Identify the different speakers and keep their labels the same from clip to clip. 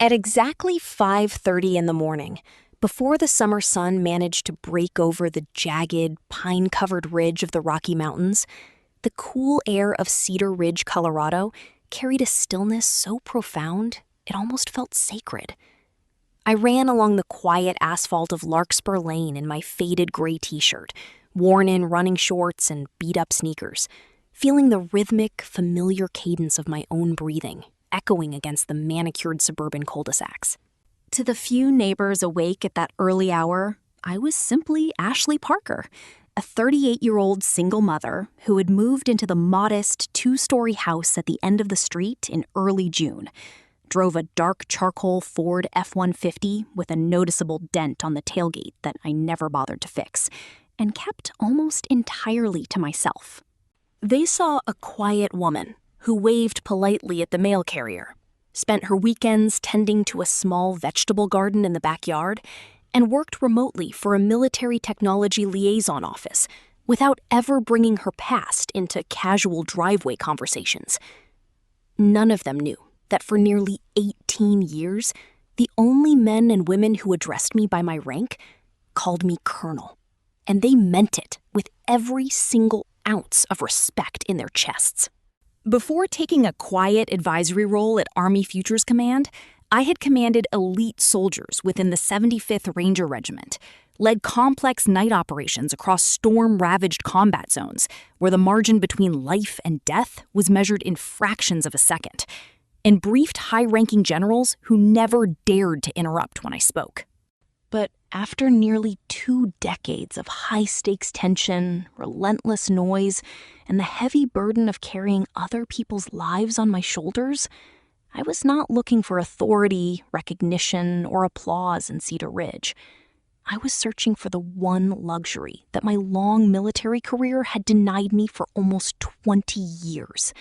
Speaker 1: At exactly 5:30 in the morning, before the summer sun managed to break over the jagged, pine-covered ridge of the Rocky Mountains, the cool air of Cedar Ridge, Colorado, carried a stillness so profound it almost felt sacred. I ran along the quiet asphalt of Larkspur Lane in my faded gray t-shirt, worn-in running shorts and beat-up sneakers, feeling the rhythmic, familiar cadence of my own breathing echoing against the manicured suburban cul-de-sacs. To the few neighbors awake at that early hour, I was simply Ashley Parker, a 38-year-old single mother who had moved into the modest two-story house at the end of the street in early June, drove a dark charcoal Ford F-150 with a noticeable dent on the tailgate that I never bothered to fix, and kept almost entirely to myself. They saw a quiet woman who waved politely at the mail carrier, spent her weekends tending to a small vegetable garden in the backyard, and worked remotely for a military technology liaison office without ever bringing her past into casual driveway conversations. None of them knew that for nearly 18 years, the only men and women who addressed me by my rank called me Colonel, and they meant it with every single ounce of respect in their chests. Before taking a quiet advisory role at Army Futures Command, I had commanded elite soldiers within the 75th Ranger Regiment, led complex night operations across storm-ravaged combat zones, where the margin between life and death was measured in fractions of a second, and briefed high-ranking generals who never dared to interrupt when I spoke. But after nearly 2 decades of high-stakes tension, relentless noise, and the heavy burden of carrying other people's lives on my shoulders, I was not looking for authority, recognition, or applause in Cedar Ridge. I was searching for the one luxury that my long military career had denied me for almost 20 years.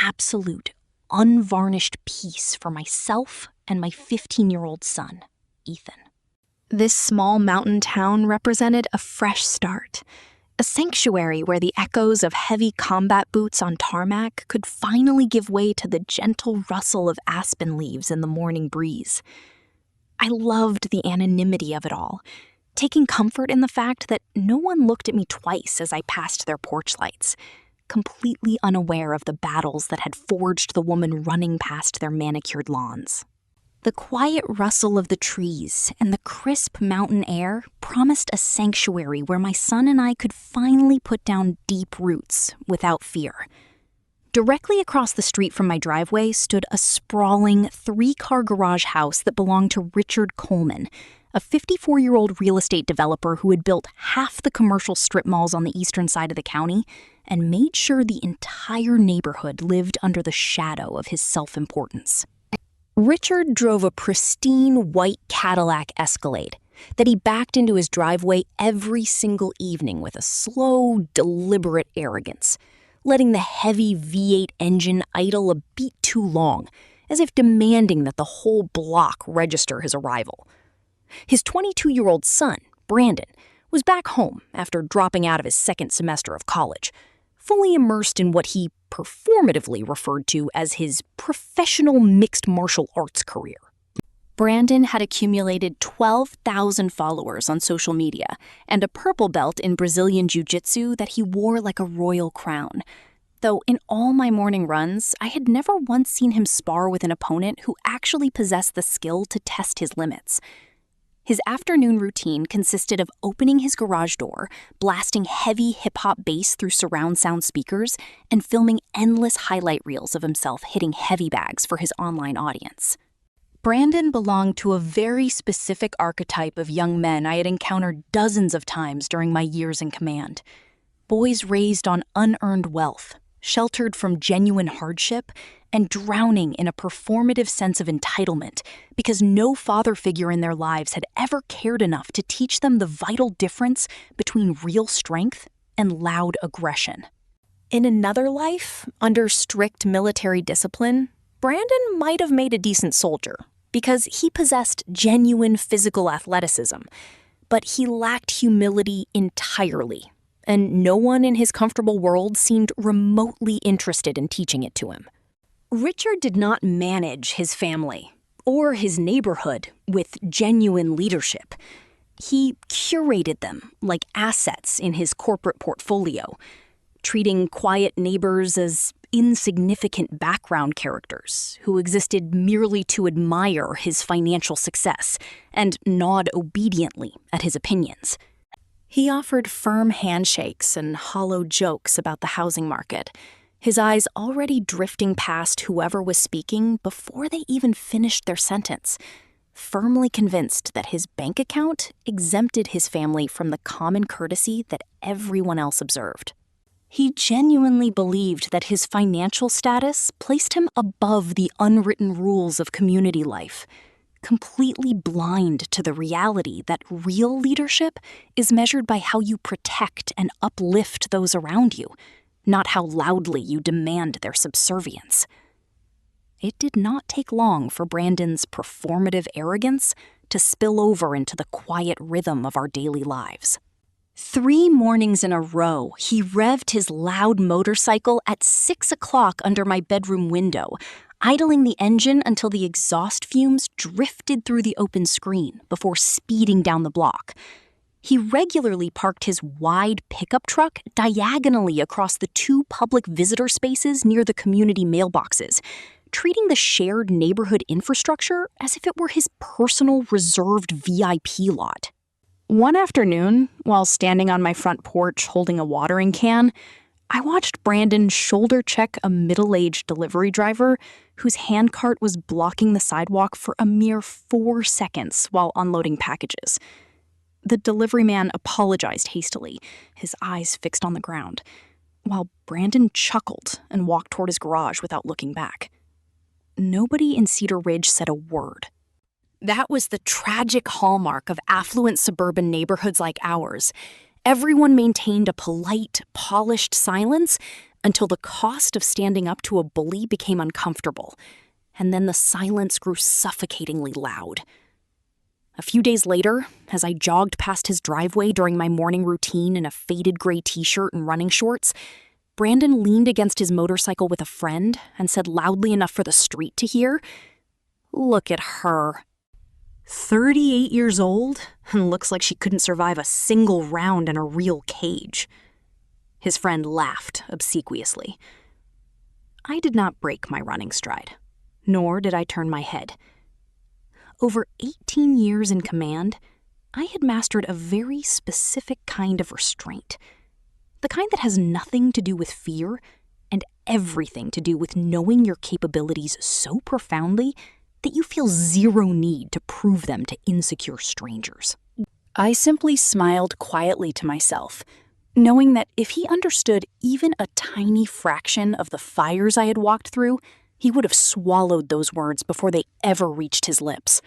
Speaker 1: Absolute, unvarnished peace for myself and my 15-year-old son, Ethan. This small mountain town represented a fresh start, a sanctuary where the echoes of heavy combat boots on tarmac could finally give way to the gentle rustle of aspen leaves in the morning breeze. I loved the anonymity of it all, taking comfort in the fact that no one looked at me twice as I passed their porch lights, completely unaware of the battles that had forged the woman running past their manicured lawns. The quiet rustle of the trees and the crisp mountain air promised a sanctuary where my son and I could finally put down deep roots without fear. Directly across the street from my driveway stood a sprawling 3-car garage house that belonged to Richard Coleman, a 54-year-old real estate developer who had built half the commercial strip malls on the eastern side of the county and made sure the entire neighborhood lived under the shadow of his self-importance. Richard drove a pristine white Cadillac Escalade that he backed into his driveway every single evening with a slow, deliberate arrogance, letting the heavy V8 engine idle a beat too long, as if demanding that the whole block register his arrival. His 22-year-old son, Brandon, was back home after dropping out of his second semester of college, fully immersed in what he performatively referred to as his professional mixed martial arts career. Brandon had accumulated 12,000 followers on social media and a purple belt in Brazilian Jiu-Jitsu that he wore like a royal crown, though in all my morning runs, I had never once seen him spar with an opponent who actually possessed the skill to test his limits. His afternoon routine consisted of opening his garage door, blasting heavy hip-hop bass through surround sound speakers, and filming endless highlight reels of himself hitting heavy bags for his online audience. Brandon belonged to a very specific archetype of young men I had encountered dozens of times during my years in command. Boys raised on unearned wealth, sheltered from genuine hardship, and drowning in a performative sense of entitlement because no father figure in their lives had ever cared enough to teach them the vital difference between real strength and loud aggression. In another life, under strict military discipline, Brandon might have made a decent soldier because he possessed genuine physical athleticism, but he lacked humility entirely, and no one in his comfortable world seemed remotely interested in teaching it to him. Richard did not manage his family. or his neighborhood with genuine leadership. He curated them like assets in his corporate portfolio, treating quiet neighbors as insignificant background characters who existed merely to admire his financial success and nod obediently at his opinions. He offered firm handshakes and hollow jokes about the housing market, his eyes already drifting past whoever was speaking before they even finished their sentence, firmly convinced that his bank account exempted his family from the common courtesy that everyone else observed. He genuinely believed that his financial status placed him above the unwritten rules of community life, completely blind to the reality that real leadership is measured by how you protect and uplift those around you, not how loudly you demand their subservience. It did not take long for Brandon's performative arrogance to spill over into the quiet rhythm of our daily lives. 3 mornings in a row, he revved his loud motorcycle at 6 o'clock under my bedroom window, idling the engine until the exhaust fumes drifted through the open screen before speeding down the block. He regularly parked his wide pickup truck diagonally across the 2 public visitor spaces near the community mailboxes, treating the shared neighborhood infrastructure as if it were his personal reserved VIP lot. One afternoon, while standing on my front porch holding a watering can, I watched Brandon shoulder check a middle-aged delivery driver whose handcart was blocking the sidewalk for a mere 4 seconds while unloading packages. The delivery man apologized hastily, his eyes fixed on the ground, while Brandon chuckled and walked toward his garage without looking back. Nobody in Cedar Ridge said a word. That was the tragic hallmark of affluent suburban neighborhoods like ours. Everyone maintained a polite, polished silence until the cost of standing up to a bully became uncomfortable, and then the silence grew suffocatingly loud. A few days later, as I jogged past his driveway during my morning routine in a faded gray t-shirt and running shorts, Brandon leaned against his motorcycle with a friend and said loudly enough for the street to hear, "Look at her. 38 years old and looks like she couldn't survive a single round in a real cage." His friend laughed obsequiously. I did not break my running stride, nor did I turn my head. Over 18 years in command, I had mastered a very specific kind of restraint. The kind that has nothing to do with fear and everything to do with knowing your capabilities so profoundly that you feel zero need to prove them to insecure strangers. I simply smiled quietly to myself, knowing that if he understood even a tiny fraction of the fires I had walked through, he would have swallowed those words before they ever reached his lips.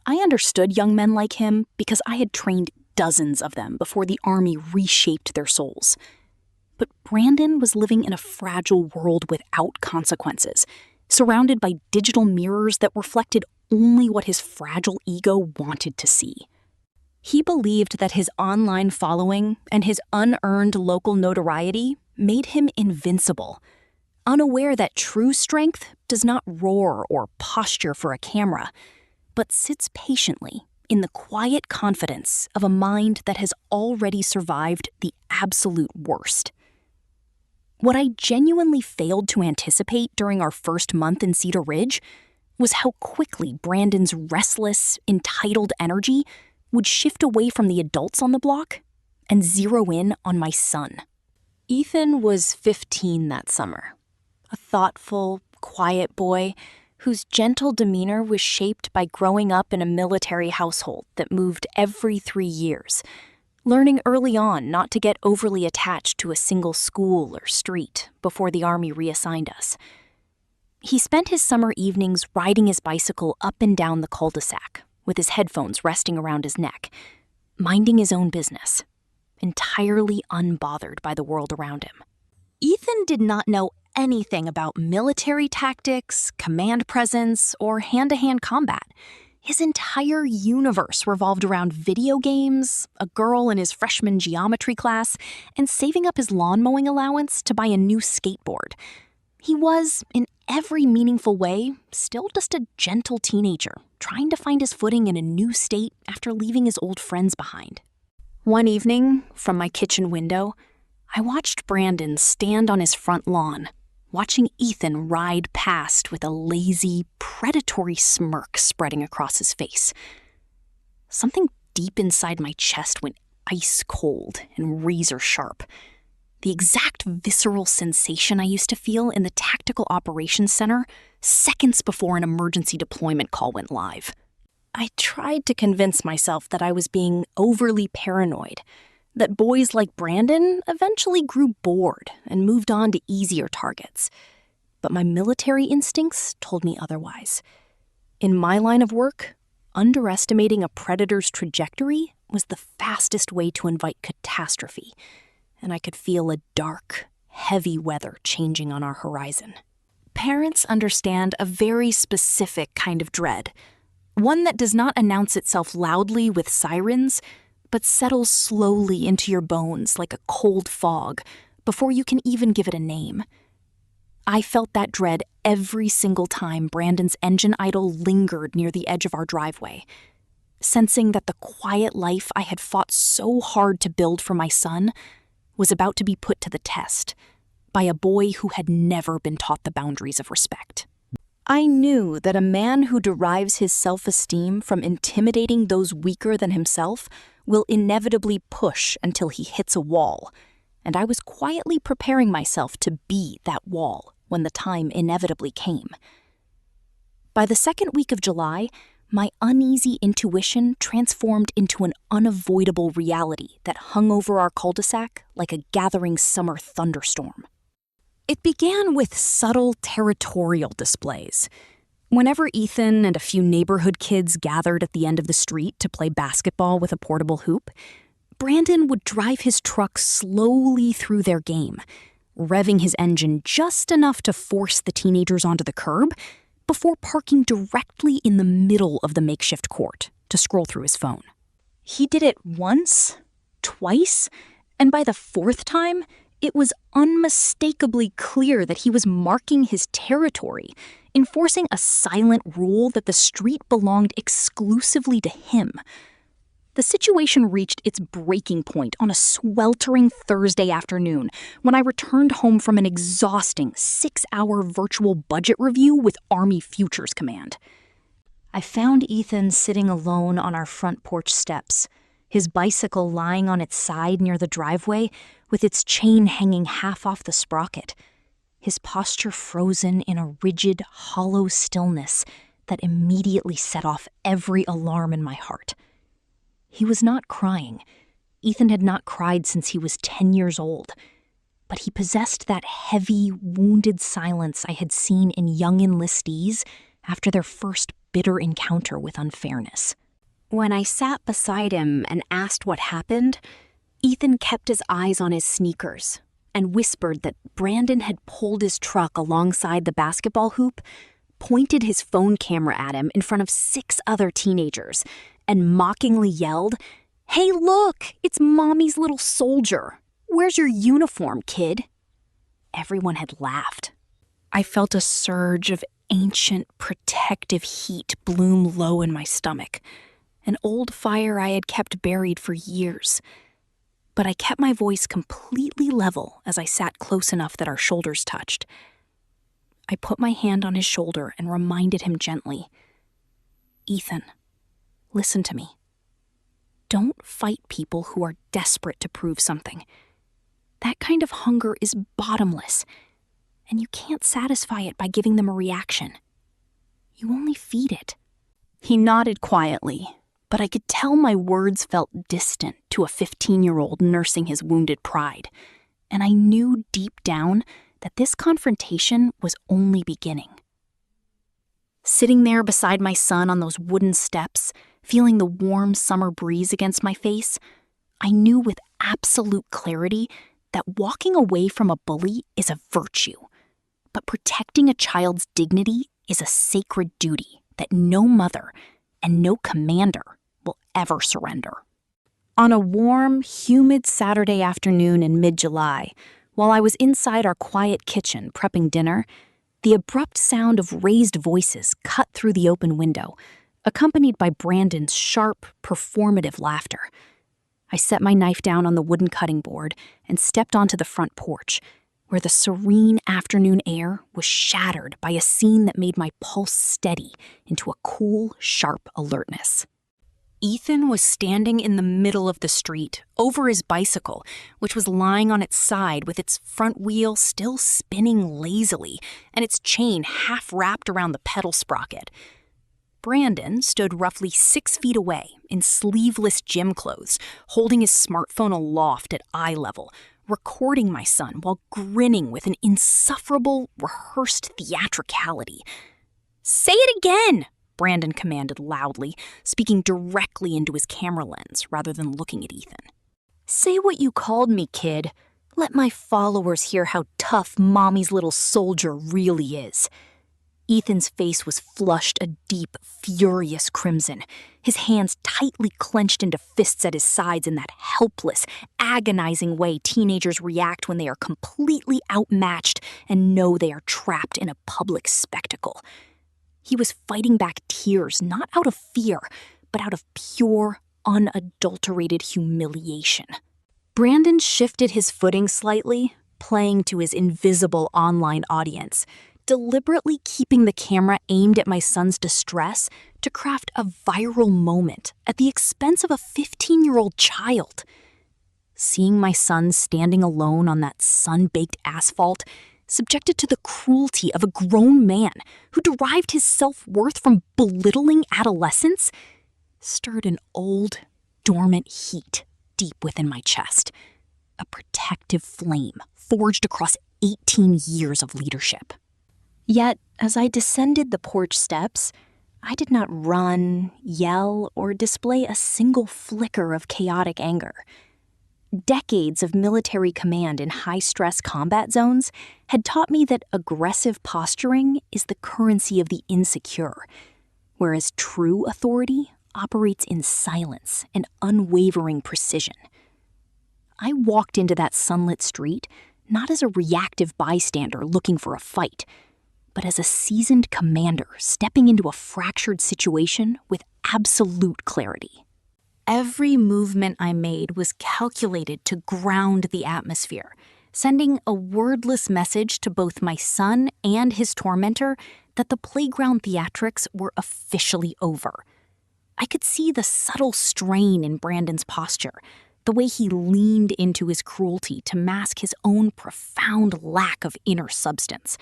Speaker 1: I understood young men like him because I had trained dozens of them before the Army reshaped their souls. But Brandon was living in a fragile world without consequences, surrounded by digital mirrors that reflected only what his fragile ego wanted to see. He believed that his online following and his unearned local notoriety made him invincible, unaware that true strength does not roar or posture for a camera, but sits patiently in the quiet confidence of a mind that has already survived the absolute worst. What I genuinely failed to anticipate during our first month in Cedar Ridge was how quickly Brandon's restless, entitled energy would shift away from the adults on the block and zero in on my son. Ethan was 15 that summer, a thoughtful, quiet boy whose gentle demeanor was shaped by growing up in a military household that moved every 3 years, learning early on not to get overly attached to a single school or street before the Army reassigned us. He spent his summer evenings riding his bicycle up and down the cul-de-sac, with his headphones resting around his neck, minding his own business, entirely unbothered by the world around him. Ethan did not know anything about military tactics, command presence, or hand-to-hand combat. His entire universe revolved around video games, a girl in his freshman geometry class, and saving up his lawn mowing allowance to buy a new skateboard. He was, in every meaningful way, still just a gentle teenager, trying to find his footing in a new state after leaving his old friends behind. One evening, from my kitchen window, I watched Brandon stand on his front lawn, watching Ethan ride past with a lazy, predatory smirk spreading across his face. Something deep inside my chest went ice cold and razor sharp. The exact visceral sensation I used to feel in the Tactical Operations Center seconds before an emergency deployment call went live. I tried to convince myself that I was being overly paranoid, that boys like Brandon eventually grew bored and moved on to easier targets. But my military instincts told me otherwise. In my line of work, underestimating a predator's trajectory was the fastest way to invite catastrophe, and I could feel a dark, heavy weather changing on our horizon. Parents understand a very specific kind of dread, one that does not announce itself loudly with sirens, but settles slowly into your bones like a cold fog before you can even give it a name. I felt that dread every single time Brandon's engine idle lingered near the edge of our driveway, sensing that the quiet life I had fought so hard to build for my son was about to be put to the test by a boy who had never been taught the boundaries of respect. I knew that a man who derives his self-esteem from intimidating those weaker than himself will inevitably push until he hits a wall, and I was quietly preparing myself to be that wall when the time inevitably came. By the second week of July, my uneasy intuition transformed into an unavoidable reality that hung over our cul-de-sac like a gathering summer thunderstorm. It began with subtle territorial displays. Whenever Ethan and a few neighborhood kids gathered at the end of the street to play basketball with a portable hoop, Brandon would drive his truck slowly through their game, revving his engine just enough to force the teenagers onto the curb before parking directly in the middle of the makeshift court to scroll through his phone. He did it once, twice, and by the fourth time, it was unmistakably clear that he was marking his territory, enforcing a silent rule that the street belonged exclusively to him. The situation reached its breaking point on a sweltering Thursday afternoon when I returned home from an exhausting 6-hour virtual budget review with Army Futures Command. I found Ethan sitting alone on our front porch steps, his bicycle lying on its side near the driveway with its chain hanging half off the sprocket, his posture frozen in a rigid, hollow stillness that immediately set off every alarm in my heart. He was not crying. Ethan had not cried since he was 10 years old, but he possessed that heavy, wounded silence I had seen in young enlistees after their first bitter encounter with unfairness. When I sat beside him and asked what happened, Ethan kept his eyes on his sneakers and whispered that Brandon had pulled his truck alongside the basketball hoop, pointed his phone camera at him in front of 6 other teenagers, and mockingly yelled, "Hey, look, it's Mommy's little soldier. Where's your uniform, kid?" Everyone had laughed. I felt a surge of ancient, protective heat bloom low in my stomach, an old fire I had kept buried for years. But I kept my voice completely level as I sat close enough that our shoulders touched. I put my hand on his shoulder and reminded him gently, "Ethan, listen to me. Don't fight people who are desperate to prove something. That kind of hunger is bottomless, and you can't satisfy it by giving them a reaction. You only feed it." He nodded quietly, but I could tell my words felt distant to a 15-year-old nursing his wounded pride, and I knew deep down that this confrontation was only beginning. Sitting there beside my son on those wooden steps, feeling the warm summer breeze against my face, I knew with absolute clarity that walking away from a bully is a virtue, but protecting a child's dignity is a sacred duty that no mother and no commander will ever surrender. On a warm, humid Saturday afternoon in mid-July, While I was inside our quiet kitchen prepping dinner, the abrupt sound of raised voices cut through the open window, accompanied by Brandon's sharp, performative laughter. I set my knife down on the wooden cutting board and stepped onto the front porch, where the serene afternoon air was shattered by a scene that made my pulse steady into a cool, sharp alertness. Ethan was standing in the middle of the street, over his bicycle, which was lying on its side with its front wheel still spinning lazily and its chain half wrapped around the pedal sprocket. Brandon stood roughly 6 feet away in sleeveless gym clothes, holding his smartphone aloft at eye level, recording my son while grinning with an insufferable, rehearsed theatricality. "Say it again!" Brandon commanded loudly, speaking directly into his camera lens rather than looking at Ethan. "Say what you called me, kid. Let my followers hear how tough Mommy's little soldier really is." Ethan's face was flushed a deep, furious crimson, his hands tightly clenched into fists at his sides in that helpless, agonizing way teenagers react when they are completely outmatched and know they are trapped in a public spectacle. He was fighting back tears, not out of fear, but out of pure, unadulterated humiliation. Brandon shifted his footing slightly, playing to his invisible online audience, deliberately keeping the camera aimed at my son's distress to craft a viral moment at the expense of a 15-year-old child. Seeing my son standing alone on that sun-baked asphalt, subjected to the cruelty of a grown man who derived his self-worth from belittling adolescence, stirred an old, dormant heat deep within my chest, a protective flame forged across 18 years of leadership. Yet, as I descended the porch steps, I did not run, yell, or display a single flicker of chaotic anger. Decades of military command in high-stress combat zones had taught me that aggressive posturing is the currency of the insecure, whereas true authority operates in silence and unwavering precision. I walked into that sunlit street not as a reactive bystander looking for a fight, but as a seasoned commander stepping into a fractured situation with absolute clarity. Every movement I made was calculated to ground the atmosphere, sending a wordless message to both my son and his tormentor that the playground theatrics were officially over. I could see the subtle strain in Brandon's posture, the way he leaned into his cruelty to mask his own profound lack of inner substance,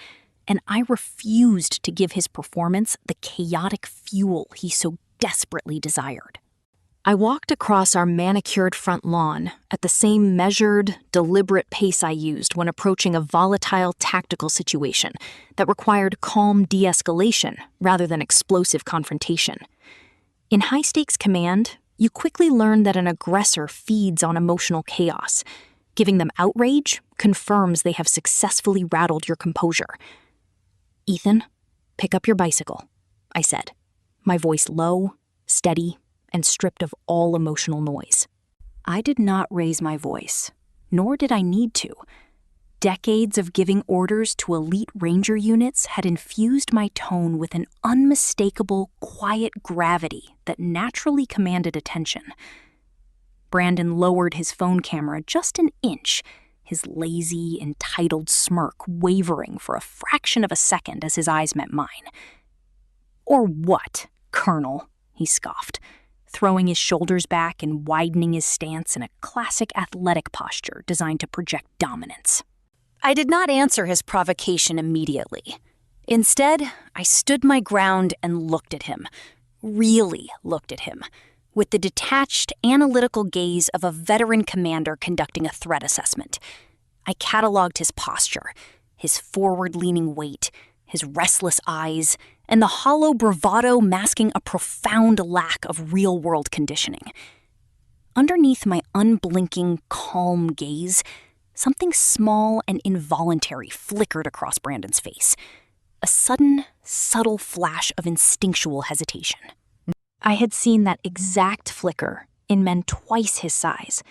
Speaker 1: and I refused to give his performance the chaotic fuel he so desperately desired. I walked across our manicured front lawn at the same measured, deliberate pace I used when approaching a volatile tactical situation that required calm de-escalation rather than explosive confrontation. In high-stakes command, you quickly learn that an aggressor feeds on emotional chaos. Giving them outrage confirms they have successfully rattled your composure. "Ethan, pick up your bicycle," I said, my voice low, steady, and stripped of all emotional noise. I did not raise my voice, nor did I need to. Decades of giving orders to elite ranger units had infused my tone with an unmistakable, quiet gravity that naturally commanded attention. Brandon lowered his phone camera just an inch, his lazy, entitled smirk wavering for a fraction of a second as his eyes met mine. "Or what, Colonel?" he scoffed, throwing his shoulders back and widening his stance in a classic athletic posture designed to project dominance. I did not answer his provocation immediately. Instead, I stood my ground and looked at him, really looked at him, with the detached, analytical gaze of a veteran commander conducting a threat assessment. I cataloged his posture, his forward-leaning weight, his restless eyes, and the hollow bravado masking a profound lack of real-world conditioning. Underneath my unblinking, calm gaze, something small and involuntary flickered across Brandon's face, a sudden, subtle flash of instinctual hesitation. I had seen that exact flicker in men twice his size,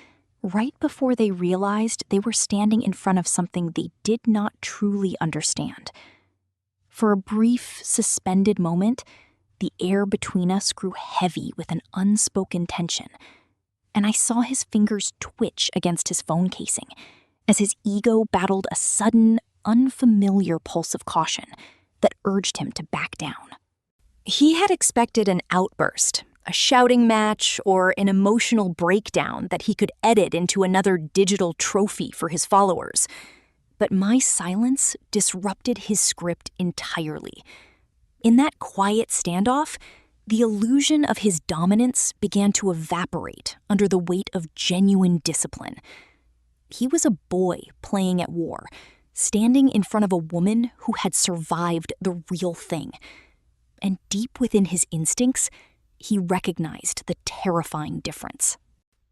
Speaker 2: right before they realized they were standing in front of something they did not truly understand. For a brief, suspended moment, the air between us grew heavy with an unspoken tension, and I saw his fingers twitch against his phone casing as his ego battled a sudden, unfamiliar pulse of caution that urged him to back down. He had expected an outburst, a shouting match, or an emotional breakdown that he could edit into another digital trophy for his followers. But my silence disrupted his script entirely. In that quiet standoff, the illusion of his dominance began to evaporate under the weight of genuine discipline. He was a boy playing at war, standing in front of a woman who had survived the real thing. And deep within his instincts, he recognized the terrifying difference.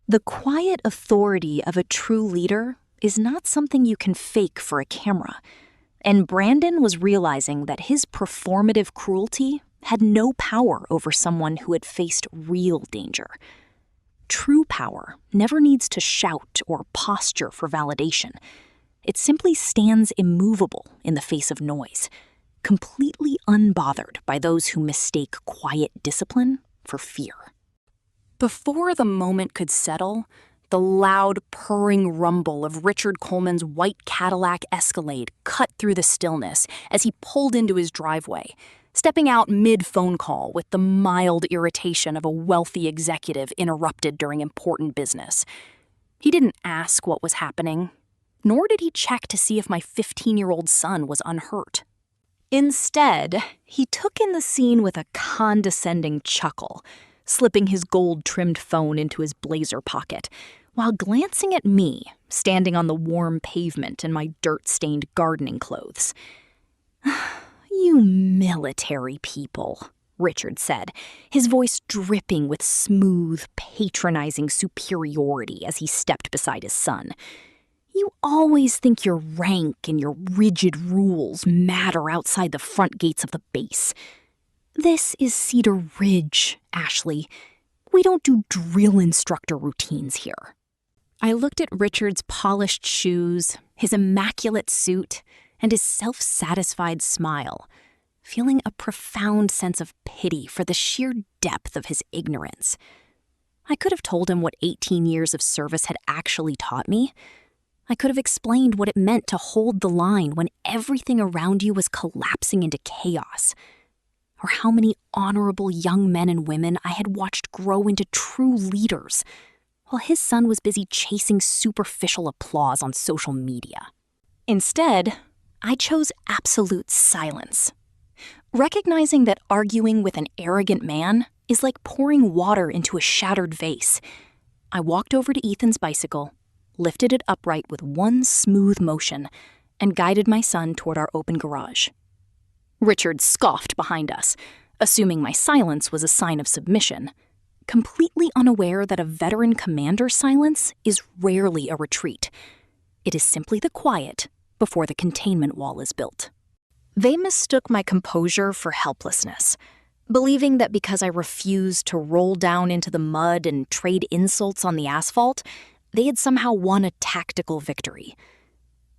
Speaker 2: The quiet authority of a true leader is not something you can fake for a camera. And Brandon was realizing that his performative cruelty had no power over someone who had faced real danger. True power never needs to shout or posture for validation. It simply stands immovable in the face of noise, completely unbothered by those who mistake quiet discipline for fear. Before the moment could settle, the loud, purring rumble of Richard Coleman's white Cadillac Escalade cut through the stillness as he pulled into his driveway, stepping out mid-phone call with the mild irritation of a wealthy executive interrupted during important business. He didn't ask what was happening, nor did he check to see if my 15-year-old son was unhurt. Instead, he took in the scene with a condescending chuckle, slipping his gold-trimmed phone into his blazer pocket, while glancing at me, standing on the warm pavement in my dirt-stained gardening clothes. "You military people," Richard said, his voice dripping with smooth, patronizing superiority as he stepped beside his son. "You always think your rank and your rigid rules matter outside the front gates of the base. This is Cedar Ridge, Ashley. We don't do drill instructor routines here." I looked at Richard's polished shoes, his immaculate suit, and his self-satisfied smile, feeling a profound sense of pity for the sheer depth of his ignorance. I could have told him what 18 years of service had actually taught me. I could have explained what it meant to hold the line when everything around you was collapsing into chaos, or how many honorable young men and women I had watched grow into true leaders, while his son was busy chasing superficial applause on social media. Instead, I chose absolute silence, recognizing that arguing with an arrogant man is like pouring water into a shattered vase. I walked over to Ethan's bicycle, lifted it upright with one smooth motion, and guided my son toward our open garage. Richard scoffed behind us, assuming my silence was a sign of submission, completely unaware that a veteran commander's silence is rarely a retreat. It is simply the quiet before the containment wall is built. They mistook my composure for helplessness, believing that because I refused to roll down into the mud and trade insults on the asphalt, they had somehow won a tactical victory.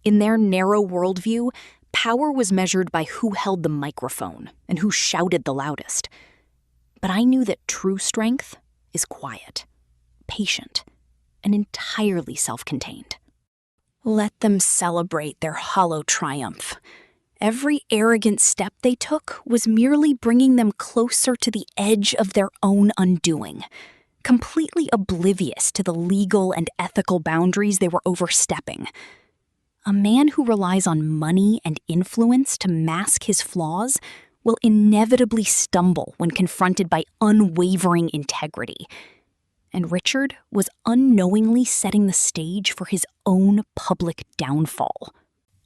Speaker 2: In their narrow worldview, power was measured by who held the microphone and who shouted the loudest. But I knew that true strength is quiet, patient, and entirely self-contained. Let them celebrate their hollow triumph. Every arrogant step they took was merely bringing them closer to the edge of their own undoing, completely oblivious to the legal and ethical boundaries they were overstepping. A man who relies on money and influence to mask his flaws will inevitably stumble when confronted by unwavering integrity. And Richard was unknowingly setting the stage for his own public downfall.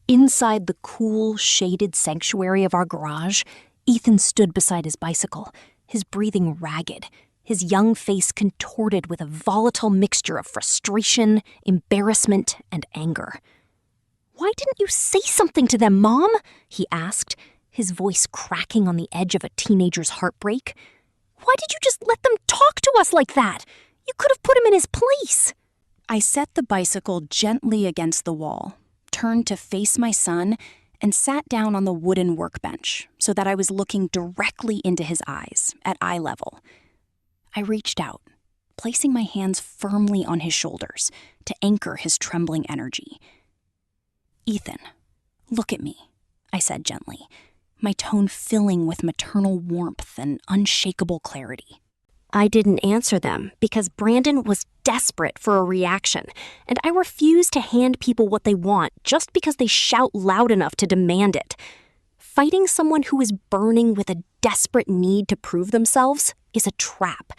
Speaker 2: Inside the cool, shaded sanctuary of our garage, Ethan stood beside his bicycle, his breathing ragged, his young face contorted with a volatile mixture of frustration, embarrassment, and anger. "Why didn't you say something to them, Mom?" he asked, his voice cracking on the edge of a teenager's heartbreak. "Why did you just let them talk to us like that? You could have put him in his place." I set the bicycle gently against the wall, turned to face my son, and sat down on the wooden workbench so that I was looking directly into his eyes at eye level. I reached out, placing my hands firmly on his shoulders to anchor his trembling energy. "Ethan, look at me," I said gently, my tone filling with maternal warmth and unshakable clarity.
Speaker 1: I didn't answer them because Brandon was desperate for a reaction, and I refuse to hand people what they want just because they shout loud enough to demand it. Fighting someone who is burning with a desperate need to prove themselves is a trap.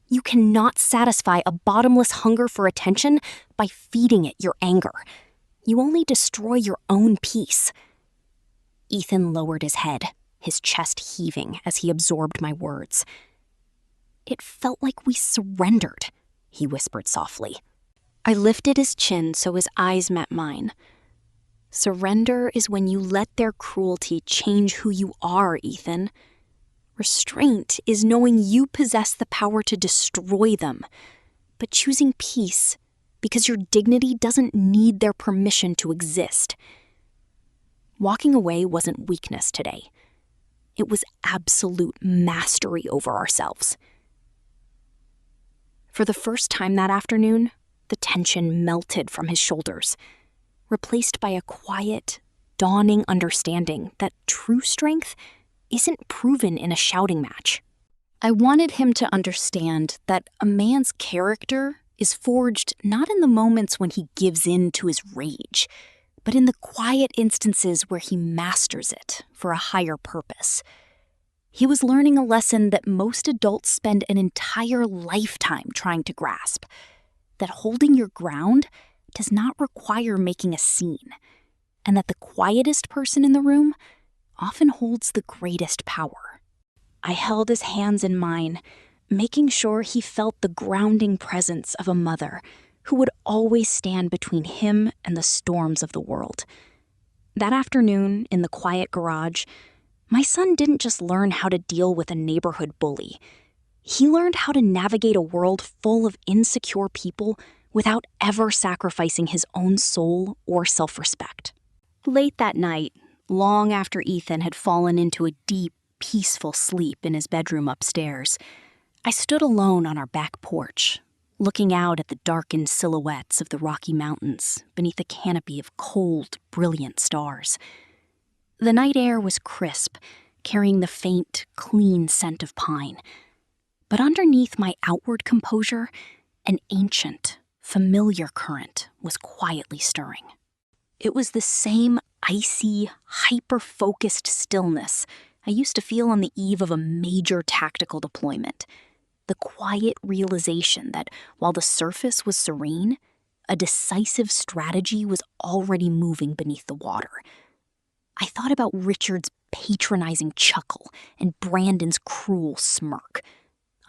Speaker 1: You cannot satisfy a bottomless hunger for attention by feeding it your anger. You only destroy your own peace. Ethan lowered his head, his chest heaving as he absorbed my words. "It felt like we surrendered," he whispered softly. I lifted his chin so his eyes met mine. "Surrender is when you let their cruelty change who you are, Ethan. Restraint is knowing you possess the power to destroy them, but choosing peace because your dignity doesn't need their permission to exist." Walking away wasn't weakness today. It was absolute mastery over ourselves. For the first time that afternoon, the tension melted from his shoulders, replaced by a quiet, dawning understanding that true strength isn't proven in a shouting match. I wanted him to understand that a man's character is forged not in the moments when he gives in to his rage, but in the quiet instances where he masters it for a higher purpose. He was learning a lesson that most adults spend an entire lifetime trying to grasp, that holding your ground does not require making a scene, and that the quietest person in the room often holds the greatest power. I held his hands in mine, making sure he felt the grounding presence of a mother who would always stand between him and the storms of the world. That afternoon, in the quiet garage, my son didn't just learn how to deal with a neighborhood bully. He learned how to navigate a world full of insecure people without ever sacrificing his own soul or self-respect. Late that night, long after Ethan had fallen into a deep, peaceful sleep in his bedroom upstairs, I stood alone on our back porch, looking out at the darkened silhouettes of the Rocky Mountains beneath a canopy of cold, brilliant stars. The night air was crisp, carrying the faint, clean scent of pine. But underneath my outward composure, an ancient, familiar current was quietly stirring. It was the same icy, hyper-focused stillness I used to feel on the eve of a major tactical deployment. The quiet realization that while the surface was serene, a decisive strategy was already moving beneath the water. I thought about Richard's patronizing chuckle and Brandon's cruel smirk,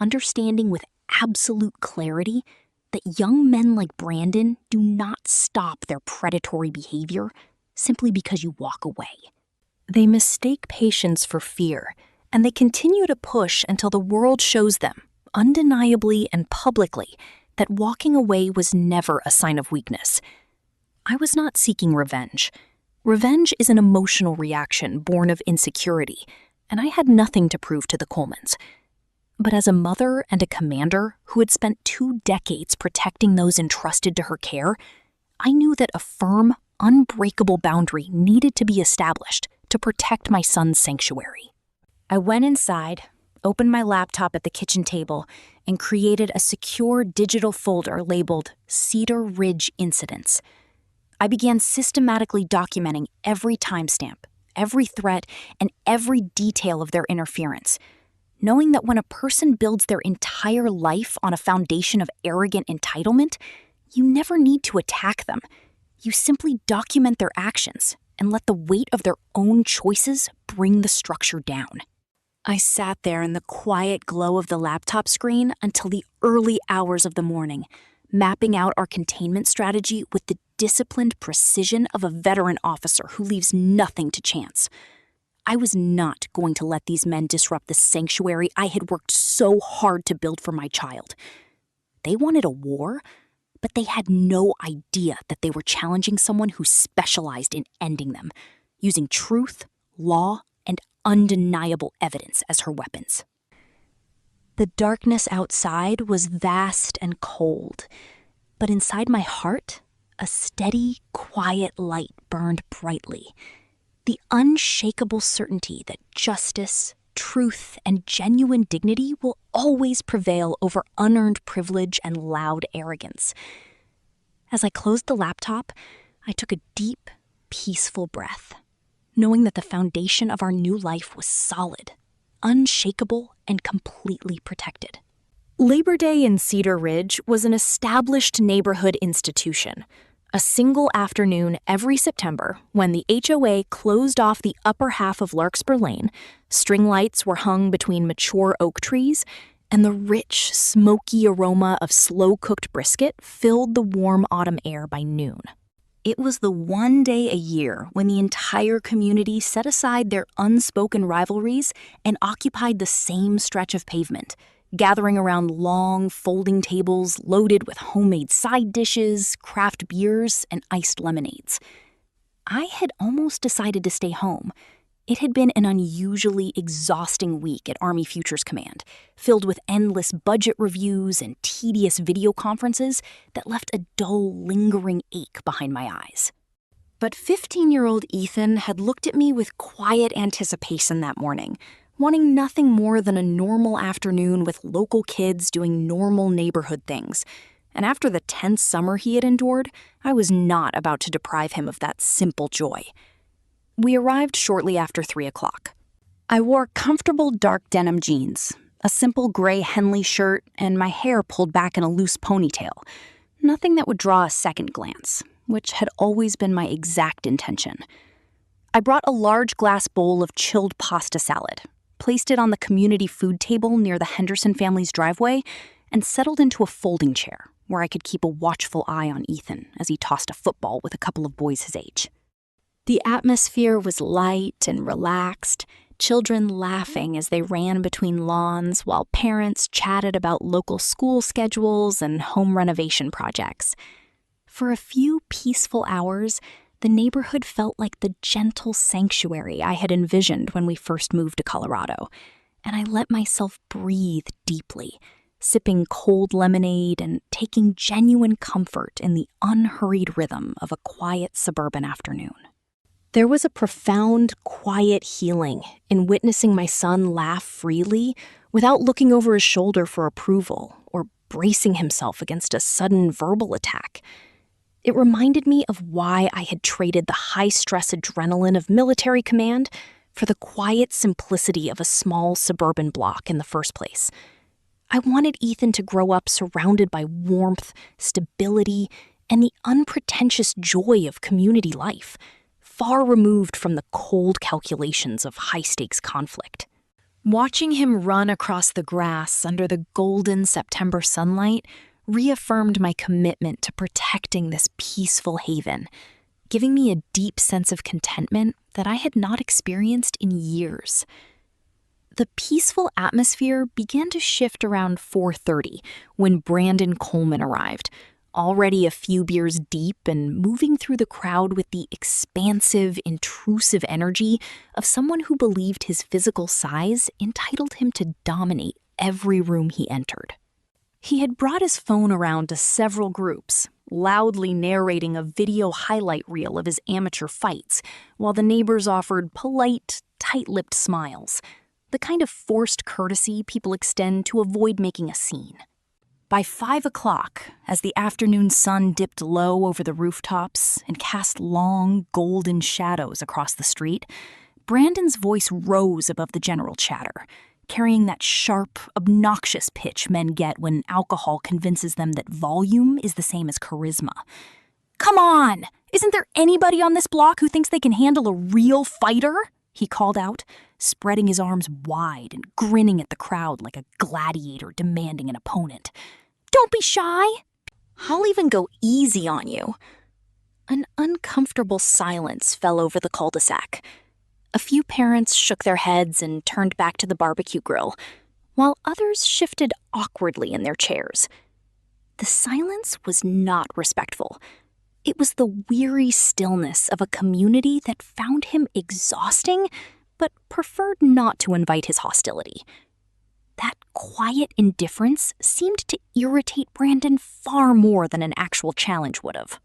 Speaker 1: understanding with absolute clarity that young men like Brandon do not stop their predatory behavior simply because you walk away. They mistake patience for fear, and they continue to push until the world shows them, undeniably and publicly, that walking away was never a sign of weakness. I was not seeking revenge. Revenge is an emotional reaction born of insecurity, and I had nothing to prove to the Colemans. But as a mother and a commander who had spent 2 decades protecting those entrusted to her care, I knew that a firm, unbreakable boundary needed to be established to protect my son's sanctuary. I went inside, opened my laptop at the kitchen table, and created a secure digital folder labeled Cedar Ridge Incidents. I began systematically documenting every timestamp, every threat, and every detail of their interference, knowing that when a person builds their entire life on a foundation of arrogant entitlement, you never need to attack them. You simply document their actions and let the weight of their own choices bring the structure down. I sat there in the quiet glow of the laptop screen until the early hours of the morning, mapping out our containment strategy with the disciplined precision of a veteran officer who leaves nothing to chance. I was not going to let these men disrupt the sanctuary I had worked so hard to build for my child. They wanted a war,
Speaker 2: but they had no idea that they were challenging someone who specialized in ending them, using truth, law, and undeniable evidence as her weapons. The darkness outside was vast and cold, but inside my heart, a steady, quiet light burned brightly. The unshakable certainty that justice, truth, and genuine dignity will always prevail over unearned privilege and loud arrogance. As I closed the laptop, I took a deep, peaceful breath, knowing that the foundation of our new life was solid, unshakable, and completely protected.
Speaker 1: Labor Day in Cedar Ridge was an established neighborhood institution. A single afternoon every September, when the HOA closed off the upper half of Larkspur Lane, string lights were hung between mature oak trees, and the rich, smoky aroma of slow-cooked brisket filled the warm autumn air by noon.
Speaker 2: It was the one day a year when the entire community set aside their unspoken rivalries and occupied the same stretch of pavement, gathering around long, folding tables loaded with homemade side dishes, craft beers, and iced lemonades. I had almost decided to stay home. It had been an unusually exhausting week at Army Futures Command, filled with endless budget reviews and tedious video conferences that left a dull, lingering ache behind my eyes. But 15-year-old Ethan had looked at me with quiet anticipation that morning, wanting nothing more than a normal afternoon with local kids doing normal neighborhood things. And after the tense summer he had endured, I was not about to deprive him of that simple joy. We arrived shortly after 3 o'clock. I wore comfortable dark denim jeans, a simple gray Henley shirt, and my hair pulled back in a loose ponytail. Nothing that would draw a second glance, which had always been my exact intention. I brought a large glass bowl of chilled pasta salad, placed it on the community food table near the Henderson family's driveway, and settled into a folding chair where I could keep a watchful eye on Ethan as he tossed a football with a couple of boys his age. The atmosphere was light and relaxed, children laughing as they ran between lawns while parents chatted about local school schedules and home renovation projects. For a few peaceful hours, the neighborhood felt like the gentle sanctuary I had envisioned when we first moved to Colorado, and I let myself breathe deeply, sipping cold lemonade and taking genuine comfort in the unhurried rhythm of a quiet suburban afternoon. There was a profound, quiet healing in witnessing my son laugh freely without looking over his shoulder for approval or bracing himself against a sudden verbal attack. It reminded me of why I had traded the high-stress adrenaline of military command for the quiet simplicity of a small suburban block in the first place. I wanted Ethan to grow up surrounded by warmth, stability, and the unpretentious joy of community life, far removed from the cold calculations of high-stakes conflict. Watching him run across the grass under the golden September sunlight reaffirmed my commitment to protecting this peaceful haven, giving me a deep sense of contentment that I had not experienced in years. The peaceful atmosphere began to shift around 4:30 when Brandon Coleman arrived, already a few beers deep and moving through the crowd with the expansive, intrusive energy of someone who believed his physical size entitled him to dominate every room he entered. He had brought his phone around to several groups, loudly narrating a video highlight reel of his amateur fights, while the neighbors offered polite, tight-lipped smiles, the kind of forced courtesy people extend to avoid making a scene. By 5 o'clock, as the afternoon sun dipped low over the rooftops and cast long, golden shadows across the street, Brandon's voice rose above the general chatter, carrying that sharp, obnoxious pitch men get when alcohol convinces them that volume is the same as charisma. "Come on! Isn't there anybody on this block who thinks they can handle a real fighter?" he called out, spreading his arms wide and grinning at the crowd like a gladiator demanding an opponent. "Don't be shy. I'll even go easy on you." An uncomfortable silence fell over the cul-de-sac. A few parents shook their heads and turned back to the barbecue grill, while others shifted awkwardly in their chairs. The silence was not respectful. It was the weary stillness of a community that found him exhausting, but preferred not to invite his hostility. That quiet indifference seemed to irritate Brandon far more than an actual challenge would have.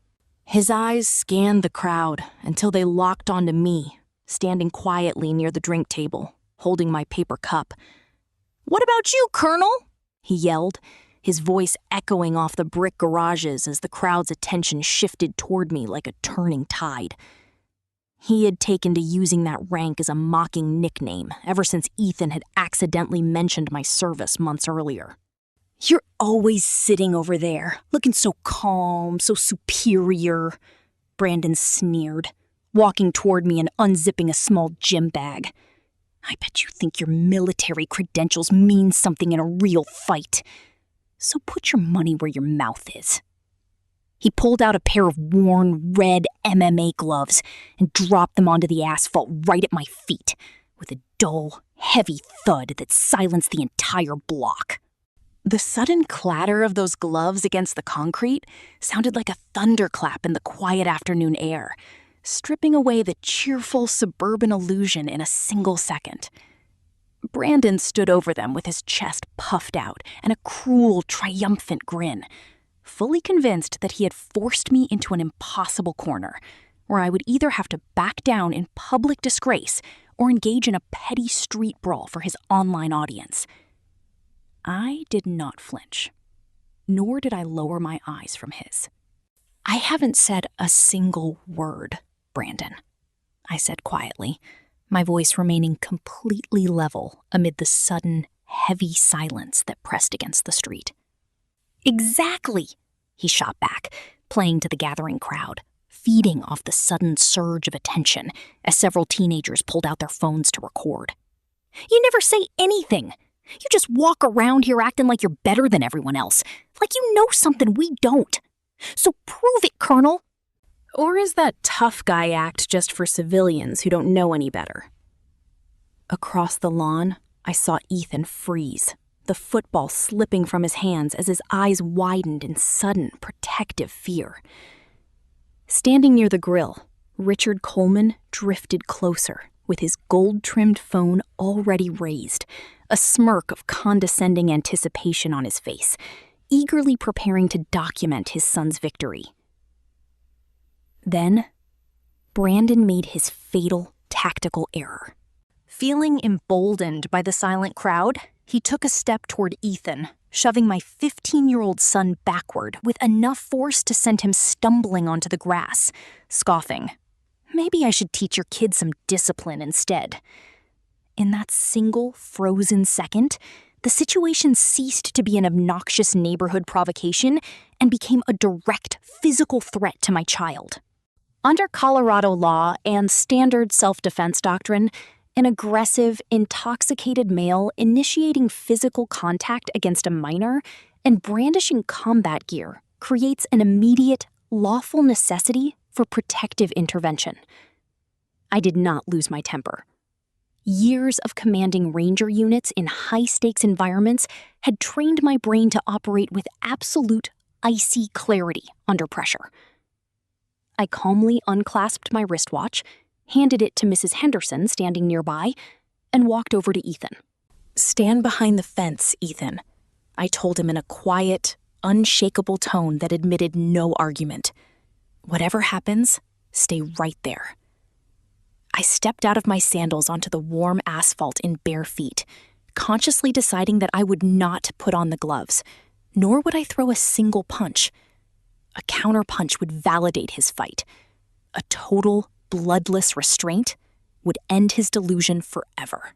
Speaker 1: His eyes scanned the crowd until they locked onto me, standing quietly near the drink table, holding my paper cup. "What about you, Colonel?" he yelled, his voice echoing off the brick garages as the crowd's attention shifted toward me like a turning tide. He had taken to using that rank as a mocking nickname ever since Ethan had accidentally mentioned my service months earlier. "You're always sitting over there, looking so calm, so superior," Brandon sneered, walking toward me and unzipping a small gym bag. "I bet you think your military credentials mean something in a real fight. So put your money where your mouth is." He pulled out a pair of worn red MMA gloves and dropped them onto the asphalt right at my feet, with a dull, heavy thud that silenced the entire block. The sudden clatter of those gloves against the concrete sounded like a thunderclap in the quiet afternoon air, stripping away the cheerful suburban illusion in a single second. Brandon stood over them with his chest puffed out and a cruel, triumphant grin, fully convinced that he had forced me into an impossible corner, where I would either have to back down in public disgrace or engage in a petty street brawl for his online audience. I did not flinch, nor did I lower my eyes from his. "I haven't said a single word, Brandon," I said quietly, my voice remaining completely level amid the sudden, heavy silence that pressed against the street. "Exactly," he shot back, playing to the gathering crowd, feeding off the sudden surge of attention as several teenagers pulled out their phones to record. "You never say anything. You just walk around here acting like you're better than everyone else, like you know something we don't. So prove it, Colonel." Or is that tough guy act just for civilians who don't know any better? Across the lawn, I saw Ethan freeze, the football slipping from his hands as his eyes widened in sudden, protective fear. Standing near the grill, Richard Coleman drifted closer, with his gold-trimmed phone already raised, a smirk of condescending anticipation on his face, eagerly preparing to document his son's victory. Then, Brandon made his fatal tactical error. Feeling emboldened by the silent crowd, he took a step toward Ethan, shoving my 15-year-old son backward with enough force to send him stumbling onto the grass, scoffing, "Maybe I should teach your kid some discipline instead." In that single frozen second, the situation ceased to be an obnoxious neighborhood provocation and became a direct physical threat to my child. Under Colorado law and standard self-defense doctrine, an aggressive, intoxicated male initiating physical contact against a minor and brandishing combat gear creates an immediate, lawful necessity for protective intervention. I did not lose my temper. Years of commanding ranger units in high-stakes environments had trained my brain to operate with absolute, icy clarity under pressure. I calmly unclasped my wristwatch, handed it to Mrs. Henderson standing nearby, and walked over to Ethan. "Stand behind the fence, Ethan," I told him in a quiet, unshakable tone that admitted no argument. "Whatever happens, stay right there." I stepped out of my sandals onto the warm asphalt in bare feet, consciously deciding that I would not put on the gloves, nor would I throw a single punch. A counterpunch would validate his fight. A total, bloodless restraint would end his delusion forever.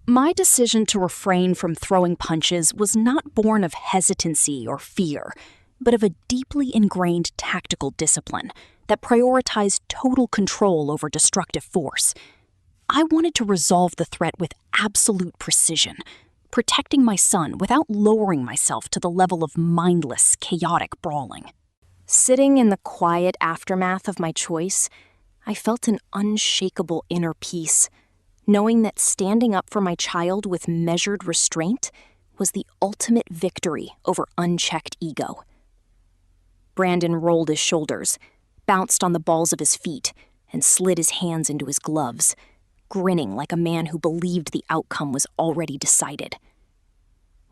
Speaker 1: My decision to refrain from throwing punches was not born of hesitancy or fear, but of a deeply ingrained tactical discipline that prioritized total control over destructive force. I wanted to resolve the threat with absolute precision, protecting my son without lowering myself to the level of mindless, chaotic brawling. Sitting in the quiet aftermath of my choice, I felt an unshakable inner peace, knowing that standing up for my child with measured restraint was the ultimate victory over unchecked ego. Brandon rolled his shoulders, bounced on the balls of his feet, and slid his hands into his gloves, grinning like a man who believed the outcome was already decided.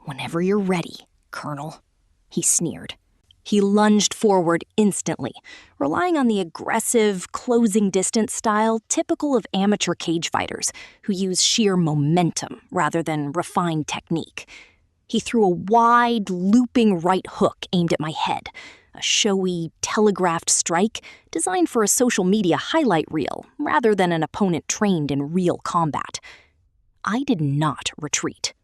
Speaker 1: "Whenever you're ready, Colonel," he sneered. He lunged forward instantly, relying on the aggressive, closing distance style typical of amateur cage fighters who use sheer momentum rather than refined technique. He threw a wide, looping right hook aimed at my head, a showy, telegraphed strike designed for a social media highlight reel rather than an opponent trained in real combat. I did not retreat.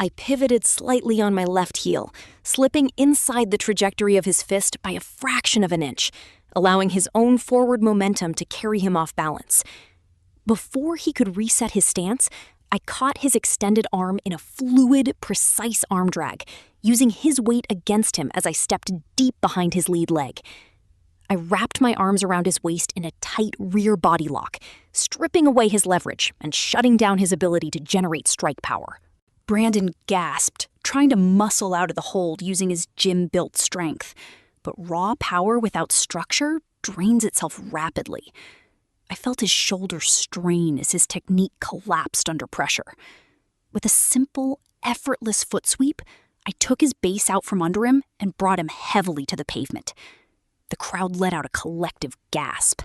Speaker 1: I pivoted slightly on my left heel, slipping inside the trajectory of his fist by a fraction of an inch, allowing his own forward momentum to carry him off balance. Before he could reset his stance, I caught his extended arm in a fluid, precise arm drag, using his weight against him as I stepped deep behind his lead leg. I wrapped my arms around his waist in a tight rear body lock, stripping away his leverage and shutting down his ability to generate strike power. Brandon gasped, trying to muscle out of the hold using his gym-built strength. But raw power without structure drains itself rapidly. I felt his shoulders strain as his technique collapsed under pressure. With a simple, effortless foot sweep, I took his base out from under him and brought him heavily to the pavement. The crowd let out a collective gasp.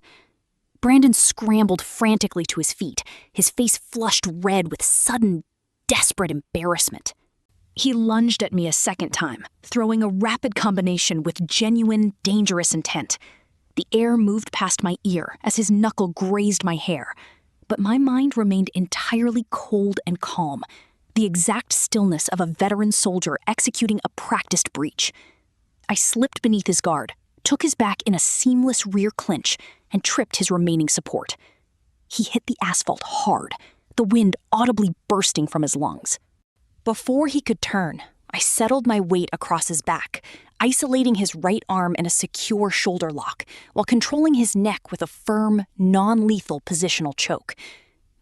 Speaker 1: Brandon scrambled frantically to his feet, his face flushed red with sudden, desperate embarrassment. He lunged at me a second time, throwing a rapid combination with genuine, dangerous intent. The air moved past my ear as his knuckle grazed my hair, but my mind remained entirely cold and calm, the exact stillness of a veteran soldier executing a practiced breach. I slipped beneath his guard, took his back in a seamless rear clinch, and tripped his remaining support. He hit the asphalt hard, the wind audibly bursting from his lungs. Before he could turn, I settled my weight across his back, isolating his right arm in a secure shoulder lock, while controlling his neck with a firm, non-lethal positional choke.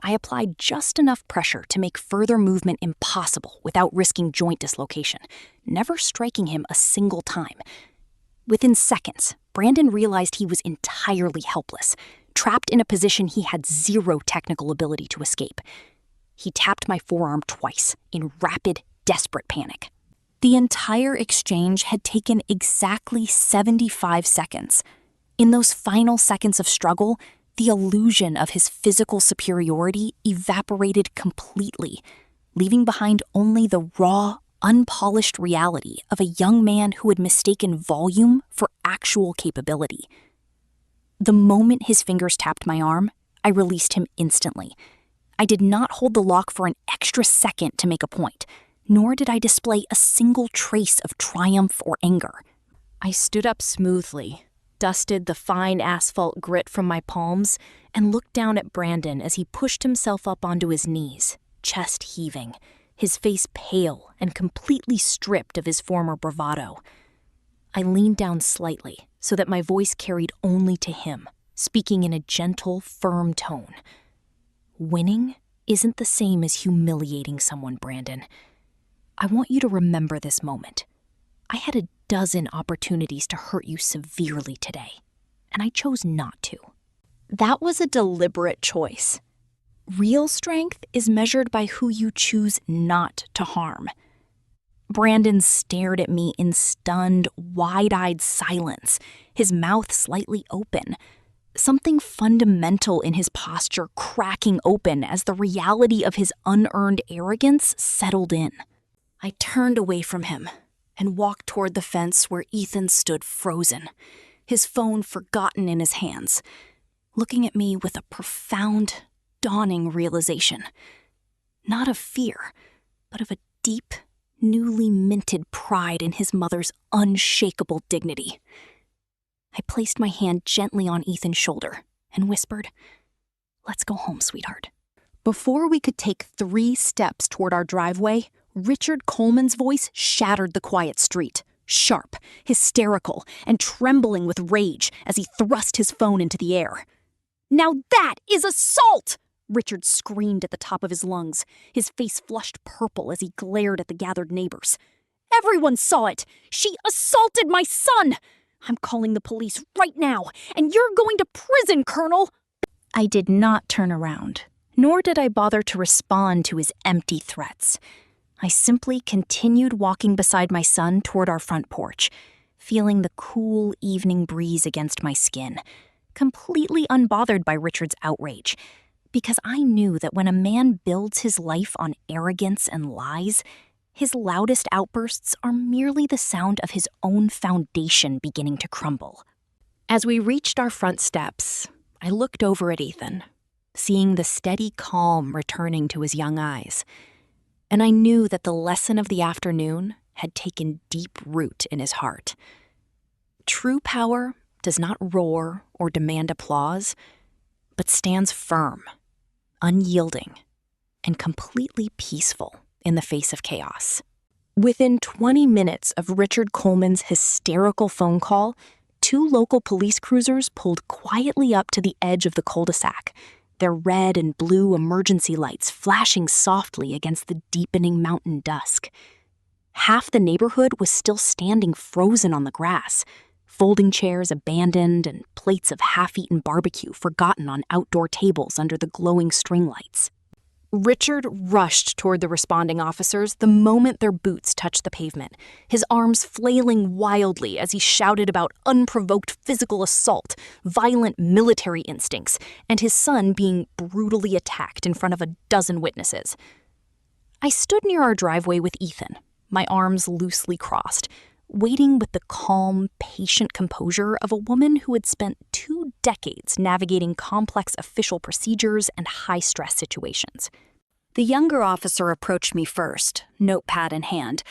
Speaker 1: I applied just enough pressure to make further movement impossible without risking joint dislocation, never striking him a single time. Within seconds, Brandon realized he was entirely helpless, trapped in a position he had zero technical ability to escape. He tapped my forearm twice, in rapid, desperate panic. The entire exchange had taken exactly 75 seconds. In those final seconds of struggle, the illusion of his physical superiority evaporated completely, leaving behind only the raw, unpolished reality of a young man who had mistaken volume for actual capability. The moment his fingers tapped my arm, I released him instantly. I did not hold the lock for an extra second to make a point, nor did I display a single trace of triumph or anger. I stood up smoothly, dusted the fine asphalt grit from my palms, and looked down at Brandon as he pushed himself up onto his knees, chest heaving, his face pale and completely stripped of his former bravado. I leaned down slightly so that my voice carried only to him, speaking in a gentle, firm tone. Winning isn't the same as humiliating someone, Brandon. I want you to remember this moment. I had a dozen opportunities to hurt you severely today, and I chose not to. That was a deliberate choice. Real strength is measured by who you choose not to harm. Brandon stared at me in stunned, wide-eyed silence, his mouth slightly open, something fundamental in his posture cracking open as the reality of his unearned arrogance settled in. I turned away from him and walked toward the fence where Ethan stood frozen, his phone forgotten in his hands, looking at me with a profound, dawning realization. Not of fear, but of a deep, newly minted pride in his mother's unshakable dignity. I placed my hand gently on Ethan's shoulder and whispered, "Let's go home, sweetheart." Before we could take 3 steps toward our driveway, Richard Coleman's voice shattered the quiet street, sharp, hysterical, and trembling with rage as he thrust his phone into the air. "Now that is assault!" Richard screamed at the top of his lungs, his face flushed purple as he glared at the gathered neighbors. "Everyone saw it! She assaulted my son! I'm calling the police right now, and you're going to prison, Colonel!
Speaker 2: I did not turn around, nor did I bother to respond to his empty threats. I simply continued walking beside my son toward our front porch, feeling the cool evening breeze against my skin, completely unbothered by Richard's outrage, because I knew that when a man builds his life on arrogance and lies, his loudest outbursts are merely the sound of his own foundation beginning to crumble. As we reached our front steps, I looked over at Ethan, seeing the steady calm returning to his young eyes, and I knew that the lesson of the afternoon had taken deep root in his heart. True power does not roar or demand applause, but stands firm, unyielding, and completely peaceful in the face of chaos. Within 20 minutes of Richard Coleman's hysterical phone call, 2 local police cruisers pulled quietly up to the edge of the cul-de-sac, their red and blue emergency lights flashing softly against the deepening mountain dusk. Half the neighborhood was still standing frozen on the grass, folding chairs abandoned and plates of half-eaten barbecue forgotten on outdoor tables under the glowing string lights. Richard rushed toward the responding officers the moment their boots touched the pavement, his arms flailing wildly as he shouted about unprovoked physical assault, violent military instincts, and his son being brutally attacked in front of a dozen witnesses. I stood near our driveway with Ethan, my arms loosely crossed, waiting with the calm, patient composure of a woman who had spent 2 decades navigating complex official procedures and high-stress situations. The younger officer approached me first, notepad in hand,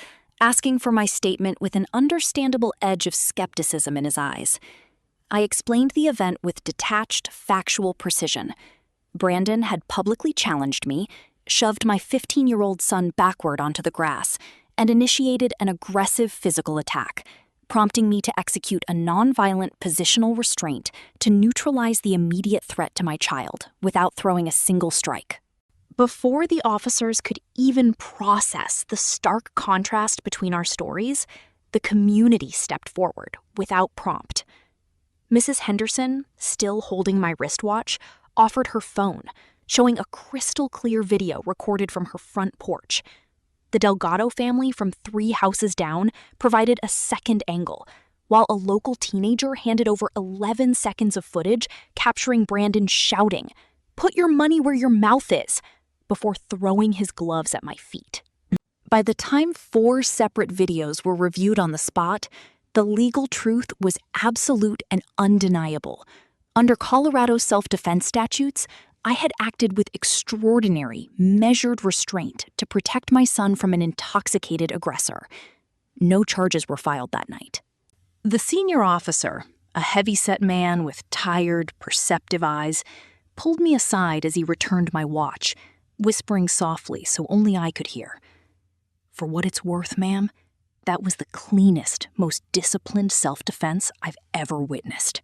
Speaker 2: asking for my statement with an understandable edge of skepticism in his eyes. I explained the event with detached, factual precision. Brandon had publicly challenged me, shoved my 15-year-old son backward onto the grass, and initiated an aggressive physical attack, prompting me to execute a nonviolent positional restraint to neutralize the immediate threat to my child without throwing a single strike. Before the officers could even process the stark contrast between our stories, the community stepped forward without prompt. Mrs. Henderson, still holding my wristwatch, offered her phone, showing a crystal-clear video recorded from her front porch. The Delgado family from 3 houses down provided a second angle, while a local teenager handed over 11 seconds of footage capturing Brandon shouting, "Put your money where your mouth is," before throwing his gloves at my feet. By the time 4 separate videos were reviewed on the spot, the legal truth was absolute and undeniable. Under Colorado's self-defense statutes, I had acted with extraordinary, measured restraint to protect my son from an intoxicated aggressor. No charges were filed that night. The senior officer, a heavy-set man with tired, perceptive eyes, pulled me aside as he returned my watch, whispering softly so only I could hear. "For what it's worth, ma'am, that was the cleanest, most disciplined self-defense I've ever witnessed."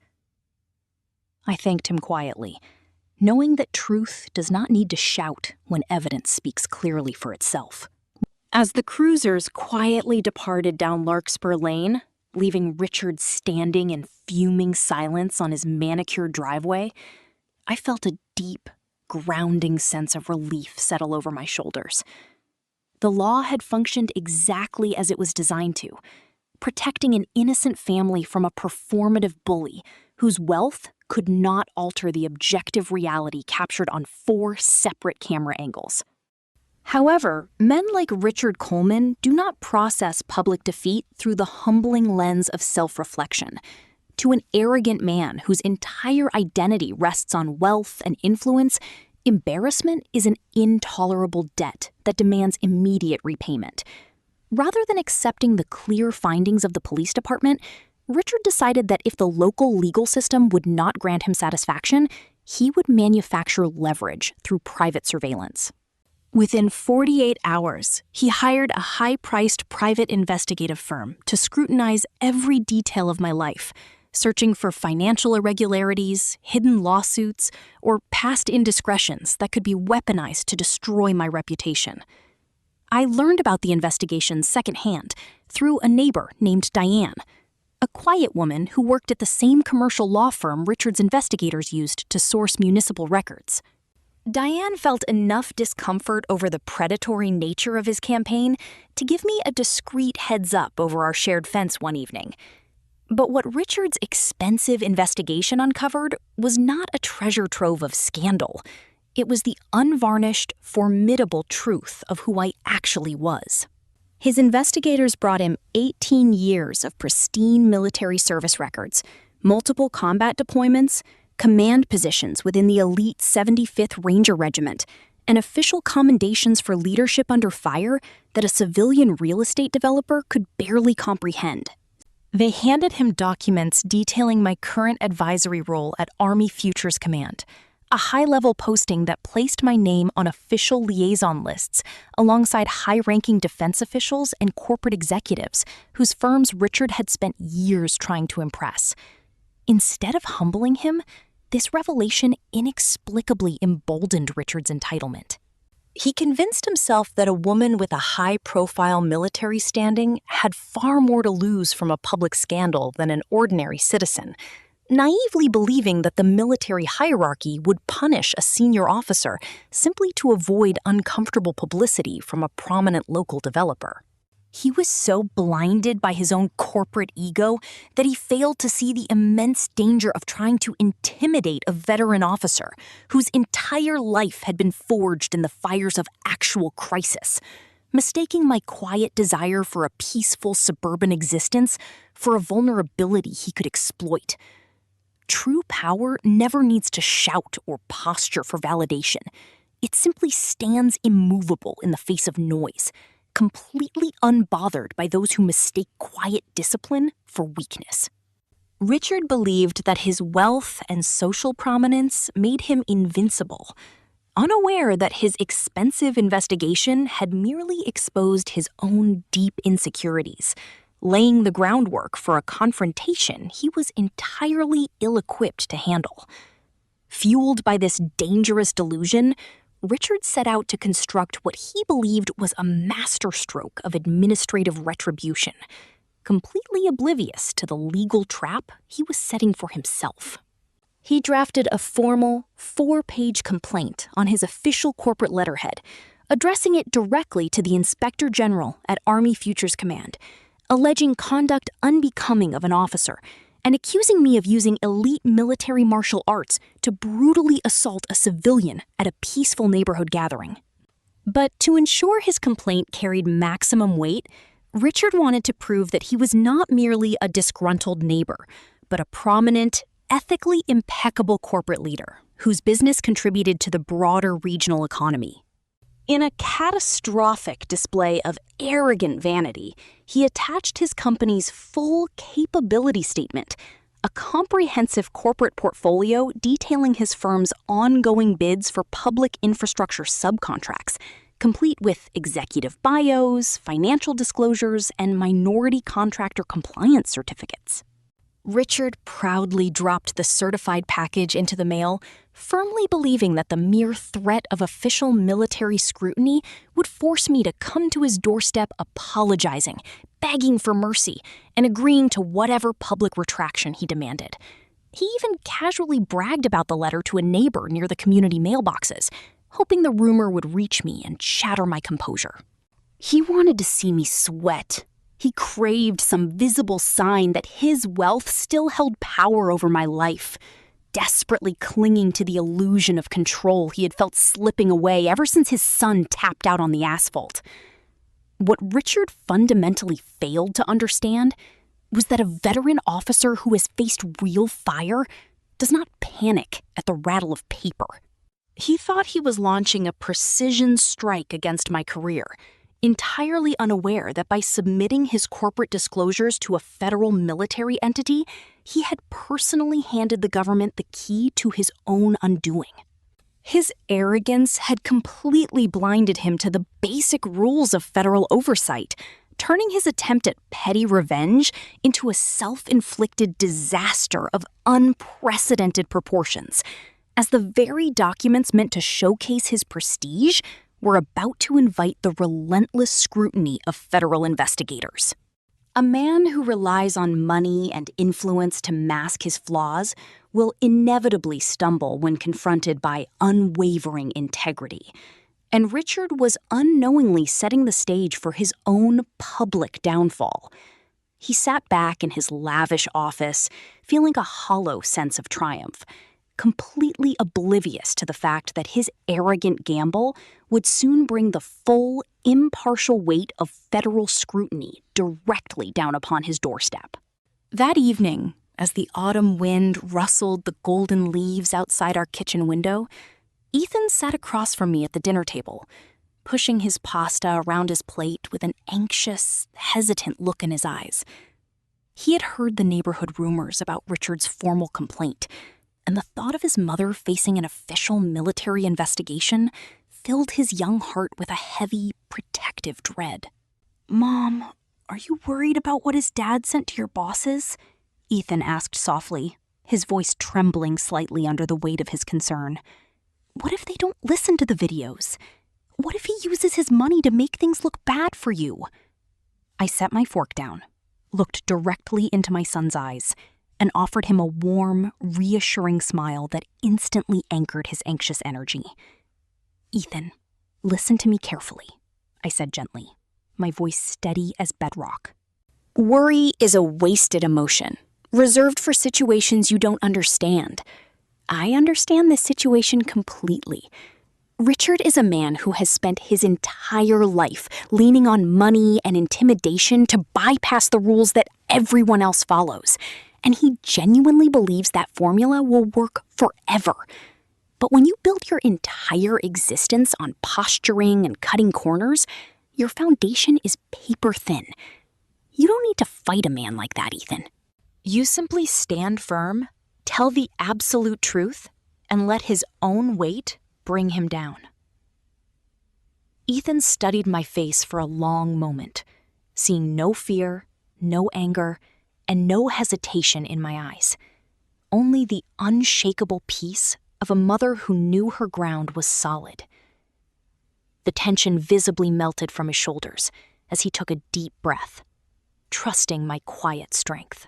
Speaker 2: I thanked him quietly, knowing that truth does not need to shout when evidence speaks clearly for itself. As the cruisers quietly departed down Larkspur Lane, leaving Richard standing in fuming silence on his manicured driveway, I felt a deep, grounding sense of relief settle over my shoulders. The law had functioned exactly as it was designed to, protecting an innocent family from a performative bully whose wealth could not alter the objective reality captured on 4 separate camera angles. However, men like Richard Coleman do not process public defeat through the humbling lens of self-reflection. To an arrogant man whose entire identity rests on wealth and influence, embarrassment is an intolerable debt that demands immediate repayment. Rather than accepting the clear findings of the police department, Richard decided that if the local legal system would not grant him satisfaction, he would manufacture leverage through private surveillance. Within 48 hours, he hired a high-priced private investigative firm to scrutinize every detail of my life, searching for financial irregularities, hidden lawsuits, or past indiscretions that could be weaponized to destroy my reputation. I learned about the investigation secondhand through a neighbor named Diane. a quiet woman who worked at the same commercial law firm Richard's investigators used to source municipal records. Diane felt enough discomfort over the predatory nature of his campaign to give me a discreet heads-up over our shared fence one evening. But what Richard's expensive investigation uncovered was not a treasure trove of scandal. It was the unvarnished, formidable truth of who I actually was. His investigators brought him 18 years of pristine military service records, multiple combat deployments, command positions within the elite 75th Ranger Regiment, and official commendations for leadership under fire that a civilian real estate developer could barely comprehend. They handed him documents detailing my current advisory role at Army Futures Command, a high-level posting that placed my name on official liaison lists alongside high-ranking defense officials and corporate executives whose firms Richard had spent years trying to impress. Instead of humbling him, this revelation inexplicably emboldened Richard's entitlement. He convinced himself that a woman with a high-profile military standing had far more to lose from a public scandal than an ordinary citizen, naively believing that the military hierarchy would punish a senior officer simply to avoid uncomfortable publicity from a prominent local developer. He was so blinded by his own corporate ego that he failed to see the immense danger of trying to intimidate a veteran officer whose entire life had been forged in the fires of actual crisis, mistaking my quiet desire for a peaceful suburban existence for a vulnerability he could exploit. True power never needs to shout or posture for validation. It simply stands immovable in the face of noise, completely unbothered by those who mistake quiet discipline for weakness. Richard believed that his wealth and social prominence made him invincible, unaware that his expensive investigation had merely exposed his own deep insecurities, laying the groundwork for a confrontation he was entirely ill-equipped to handle. Fueled by this dangerous delusion, Richard set out to construct what he believed was a masterstroke of administrative retribution, completely oblivious to the legal trap he was setting for himself. He drafted a formal, 4-page complaint on his official corporate letterhead, addressing it directly to the Inspector General at Army Futures Command, alleging conduct unbecoming of an officer and accusing me of using elite military martial arts to brutally assault a civilian at a peaceful neighborhood gathering. But to ensure his complaint carried maximum weight, Richard wanted to prove that he was not merely a disgruntled neighbor, but a prominent, ethically impeccable corporate leader whose business contributed to the broader regional economy. In a catastrophic display of arrogant vanity, he attached his company's full capability statement, a comprehensive corporate portfolio detailing his firm's ongoing bids for public infrastructure subcontracts, complete with executive bios, financial disclosures, and minority contractor compliance certificates. Richard proudly dropped the certified package into the mail, firmly believing that the mere threat of official military scrutiny would force me to come to his doorstep apologizing, begging for mercy, and agreeing to whatever public retraction he demanded. He even casually bragged about the letter to a neighbor near the community mailboxes, hoping the rumor would reach me and shatter my composure. He wanted to see me sweat. He craved some visible sign that his wealth still held power over my life, desperately clinging to the illusion of control he had felt slipping away ever since his son tapped out on the asphalt. What Richard fundamentally failed to understand was that a veteran officer who has faced real fire does not panic at the rattle of paper. He thought he was launching a precision strike against my career, entirely unaware that by submitting his corporate disclosures to a federal military entity, he had personally handed the government the key to his own undoing. His arrogance had completely blinded him to the basic rules of federal oversight, turning his attempt at petty revenge into a self-inflicted disaster of unprecedented proportions, as the very documents meant to showcase his prestige were about to invite the relentless scrutiny of federal investigators. A man who relies on money and influence to mask his flaws will inevitably stumble when confronted by unwavering integrity. And Richard was unknowingly setting the stage for his own public downfall. He sat back in his lavish office, feeling a hollow sense of triumph, completely oblivious to the fact that his arrogant gamble would soon bring the full, impartial weight of federal scrutiny directly down upon his doorstep. That evening, as the autumn wind rustled the golden leaves outside our kitchen window, Ethan sat across from me at the dinner table, pushing his pasta around his plate with an anxious, hesitant look in his eyes. He had heard the neighborhood rumors about Richard's formal complaint, and the thought of his mother facing an official military investigation filled his young heart with a heavy, protective dread. "Mom, are you worried about what his dad sent to your bosses?" Ethan asked softly, his voice trembling slightly under the weight of his concern. "What if they don't listen to the videos? What if he uses his money to make things look bad for you?" I set my fork down, looked directly into my son's eyes, and offered him a warm, reassuring smile that instantly anchored his anxious energy. "Ethan, listen to me carefully," I said gently, my voice steady as bedrock. "Worry is a wasted emotion, reserved for situations you don't understand. I understand this situation completely. Richard is a man who has spent his entire life leaning on money and intimidation to bypass the rules that everyone else follows, and he genuinely believes that formula will work forever. But when you build your entire existence on posturing and cutting corners, your foundation is paper thin. You don't need to fight a man like that, Ethan. You simply stand firm, tell the absolute truth, and let his own weight bring him down." Ethan studied my face for a long moment, seeing no fear, no anger, and no hesitation in my eyes. Only the unshakable peace of a mother who knew her ground was solid. The tension visibly melted from his shoulders as he took a deep breath, trusting my quiet strength.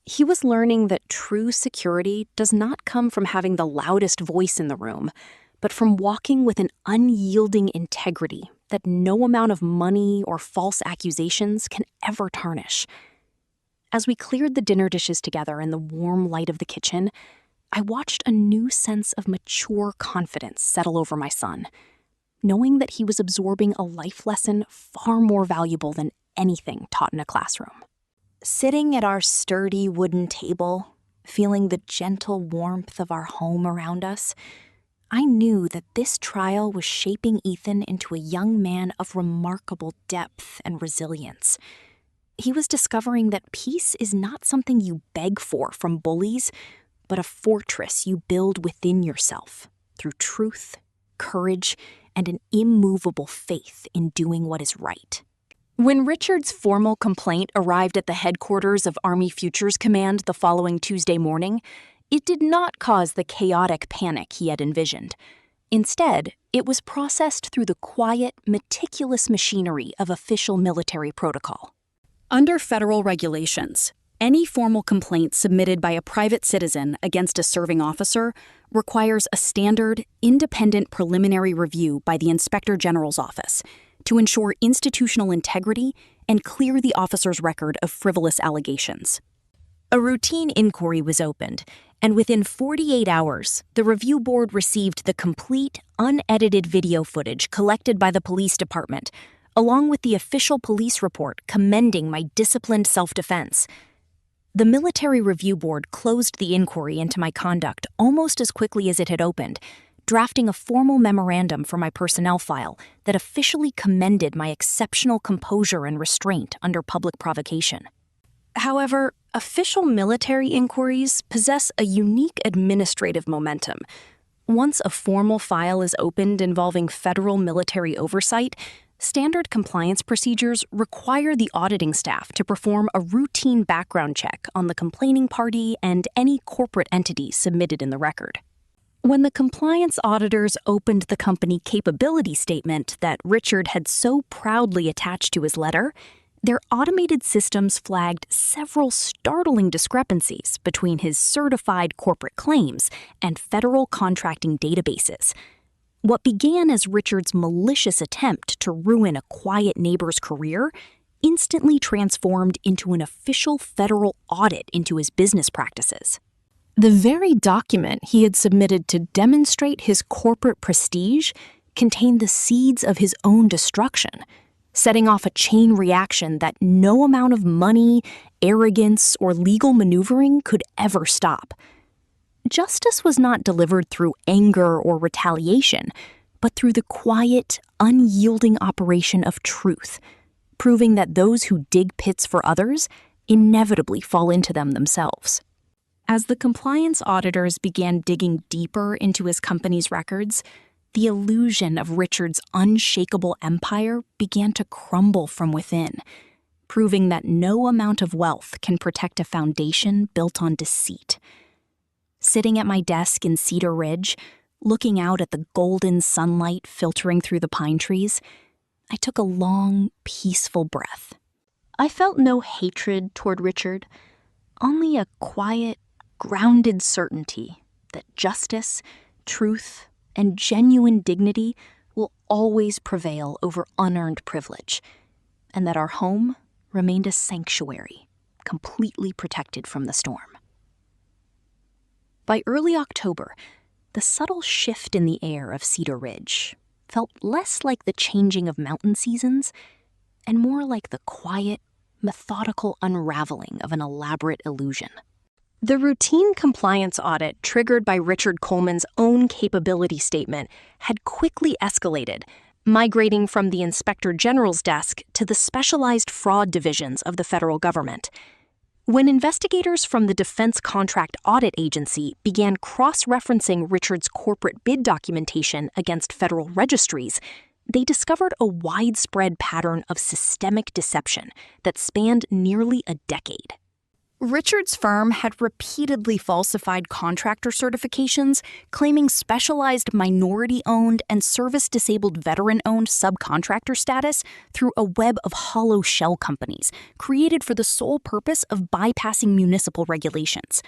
Speaker 2: He was learning that true security does not come from having the loudest voice in the room, but from walking with an unyielding integrity that no amount of money or false accusations can ever tarnish. As we cleared the dinner dishes together in the warm light of the kitchen, I watched a new sense of mature confidence settle over my son, knowing that he was absorbing a life lesson far more valuable than anything taught in a classroom. Sitting at our sturdy wooden table, feeling the gentle warmth of our home around us, I knew that this trial was shaping Ethan into a young man of remarkable depth and resilience. He was discovering that peace is not something you beg for from bullies, but a fortress you build within yourself through truth, courage, and an immovable faith in doing what is right. When Richard's formal complaint arrived at the headquarters of Army Futures Command the following Tuesday morning, it did not cause the chaotic panic he had envisioned. Instead, it was processed through the quiet, meticulous machinery of official military protocol. Under federal regulations, any formal complaint submitted by a private citizen against a serving officer requires a standard, independent preliminary review by the Inspector General's office to ensure institutional integrity and clear the officer's record of frivolous allegations. A routine inquiry was opened, and within 48 hours, the review board received the complete, unedited video footage collected by the police department, along with the official police report commending my disciplined self-defense. The military review board closed the inquiry into my conduct almost as quickly as it had opened, drafting a formal memorandum for my personnel file that officially commended my exceptional composure and restraint under public provocation. However, official military inquiries possess a unique administrative momentum. Once a formal file is opened involving federal military oversight, standard compliance procedures require the auditing staff to perform a routine background check on the complaining party and any corporate entities submitted in the record. When the compliance auditors opened the company capability statement that Richard had so proudly attached to his letter, Their automated systems flagged several startling discrepancies between his certified corporate claims and federal contracting databases. What began as Richard's malicious attempt to ruin a quiet neighbor's career instantly transformed into an official federal audit into his business practices. The very document he had submitted to demonstrate his corporate prestige contained the seeds of his own destruction, setting off a chain reaction that no amount of money, arrogance, or legal maneuvering could ever stop. Justice was not delivered through anger or retaliation, but through the quiet, unyielding operation of truth, proving that those who dig pits for others inevitably fall into them themselves. As the compliance auditors began digging deeper into his company's records, the illusion of Richard's unshakable empire began to crumble from within, proving that no amount of wealth can protect a foundation built on deceit. Sitting at my desk in Cedar Ridge, looking out at the golden sunlight filtering through the pine trees, I took a long, peaceful breath. I felt no hatred toward Richard, only a quiet, grounded certainty that justice, truth, and genuine dignity will always prevail over unearned privilege, and that our home remained a sanctuary, completely protected from the storm. By early October, the subtle shift in the air of Cedar Ridge felt less like the changing of mountain seasons and more like the quiet, methodical unraveling of an elaborate illusion. The routine compliance audit triggered by Richard Coleman's own capability statement had quickly escalated, migrating from the Inspector General's desk to the specialized fraud divisions of the federal government. When investigators from the Defense Contract Audit Agency began cross-referencing Richard's corporate bid documentation against federal registries, they discovered a widespread pattern of systemic deception that spanned nearly a decade. Richard's firm had repeatedly falsified contractor certifications, claiming specialized minority-owned and service-disabled veteran-owned subcontractor status through a web of hollow shell companies created for the sole purpose of bypassing municipal regulations.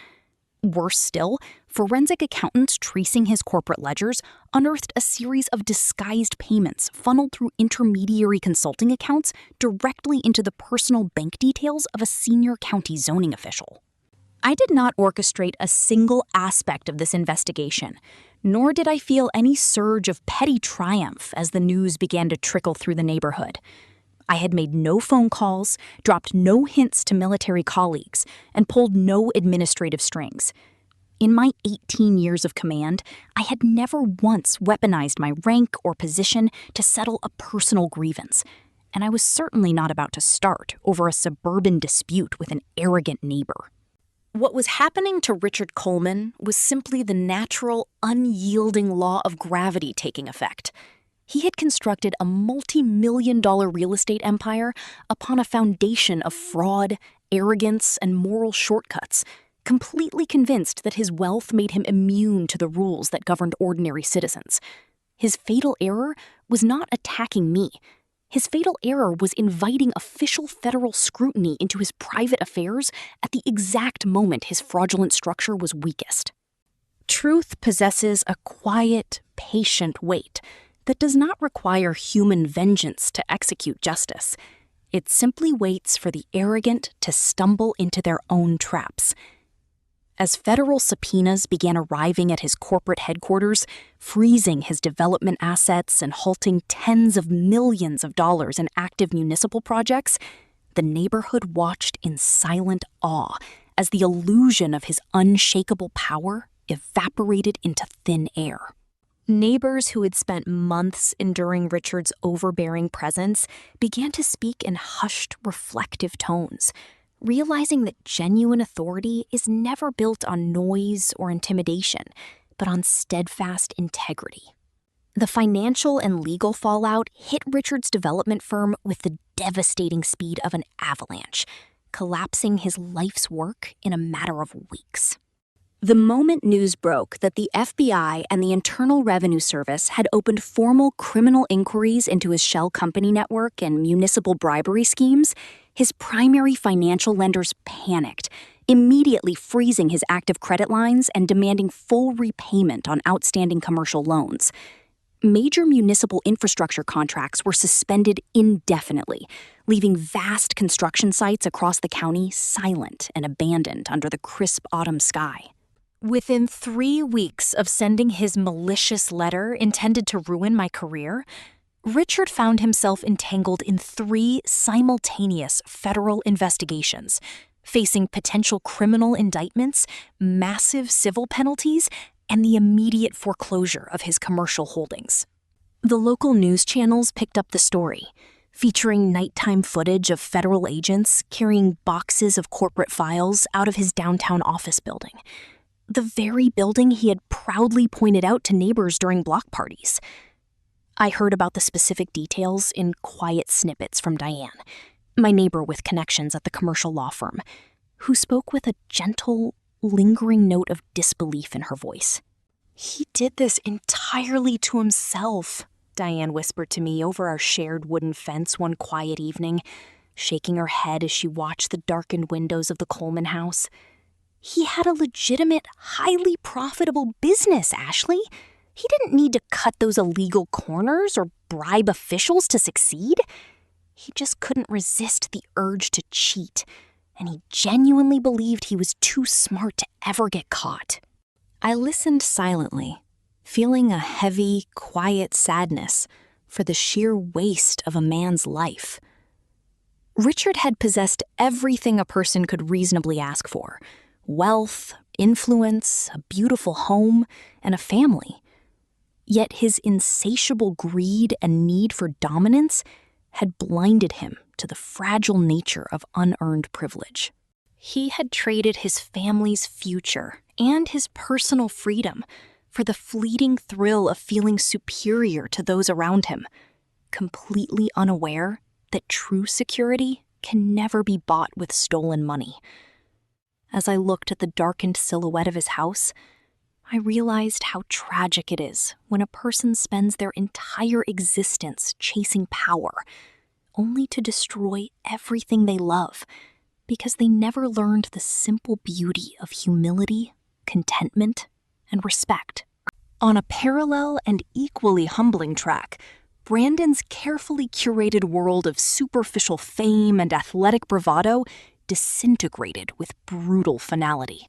Speaker 2: Worse still, forensic accountants tracing his corporate ledgers unearthed a series of disguised payments funneled through intermediary consulting accounts directly into the personal bank details of a senior county zoning official. I did not orchestrate a single aspect of this investigation, nor did I feel any surge of petty triumph as the news began to trickle through the neighborhood. I had made no phone calls, dropped no hints to military colleagues, and pulled no administrative strings. In my 18 years of command, I had never once weaponized my rank or position to settle a personal grievance, and I was certainly not about to start over a suburban dispute with an arrogant neighbor. What was happening to Richard Coleman was simply the natural, unyielding law of gravity taking effect. He had constructed a multi-million-dollar real estate empire upon a foundation of fraud, arrogance, and moral shortcuts, completely convinced that his wealth made him immune to the rules that governed ordinary citizens. His fatal error was not attacking me. His fatal error was inviting official federal scrutiny into his private affairs at the exact moment his fraudulent structure was weakest. Truth possesses a quiet, patient weight that does not require human vengeance to execute justice. It simply waits for the arrogant to stumble into their own traps. As federal subpoenas began arriving at his corporate headquarters, freezing his development assets and halting tens of millions of dollars in active municipal projects, the neighborhood watched in silent awe as the illusion of his unshakable power evaporated into thin air. Neighbors who had spent months enduring Richard's overbearing presence began to speak in hushed, reflective tones, realizing that genuine authority is never built on noise or intimidation, but on steadfast integrity. The financial and legal fallout hit Richard's development firm with the devastating speed of an avalanche, collapsing his life's work in a matter of weeks. The moment news broke that the FBI and the Internal Revenue Service had opened formal criminal inquiries into his shell company network and municipal bribery schemes, His primary financial lenders panicked, immediately freezing his active credit lines and demanding full repayment on outstanding commercial loans. Major municipal infrastructure contracts were suspended indefinitely, leaving vast construction sites across the county silent and abandoned under the crisp autumn sky. Within 3 weeks of sending his malicious letter intended to ruin my career, Richard found himself entangled in 3 simultaneous federal investigations, facing potential criminal indictments, massive civil penalties, and the immediate foreclosure of his commercial holdings. The local news channels picked up the story, featuring nighttime footage of federal agents carrying boxes of corporate files out of his downtown office building, the very building he had proudly pointed out to neighbors during block parties. I heard about the specific details in quiet snippets from Diane, my neighbor with connections at the commercial law firm, who spoke with a gentle, lingering note of disbelief in her voice. "He did this entirely to himself," Diane whispered to me over our shared wooden fence one quiet evening, shaking her head as she watched the darkened windows of the Coleman house. "He had a legitimate, highly profitable business, Ashley. He didn't need to cut those illegal corners or bribe officials to succeed. He just couldn't resist the urge to cheat, and he genuinely believed he was too smart to ever get caught." I listened silently, feeling a heavy, quiet sadness for the sheer waste of a man's life. Richard had possessed everything a person could reasonably ask for: wealth, influence, a beautiful home, and a family. Yet his insatiable greed and need for dominance had blinded him to the fragile nature of unearned privilege. He had traded his family's future and his personal freedom for the fleeting thrill of feeling superior to those around him, completely unaware that true security can never be bought with stolen money. As I looked at the darkened silhouette of his house, I realized how tragic it is when a person spends their entire existence chasing power, only to destroy everything they love, because they never learned the simple beauty of humility, contentment, and respect. On a parallel and equally humbling track, Brandon's carefully curated world of superficial fame and athletic bravado disintegrated with brutal finality.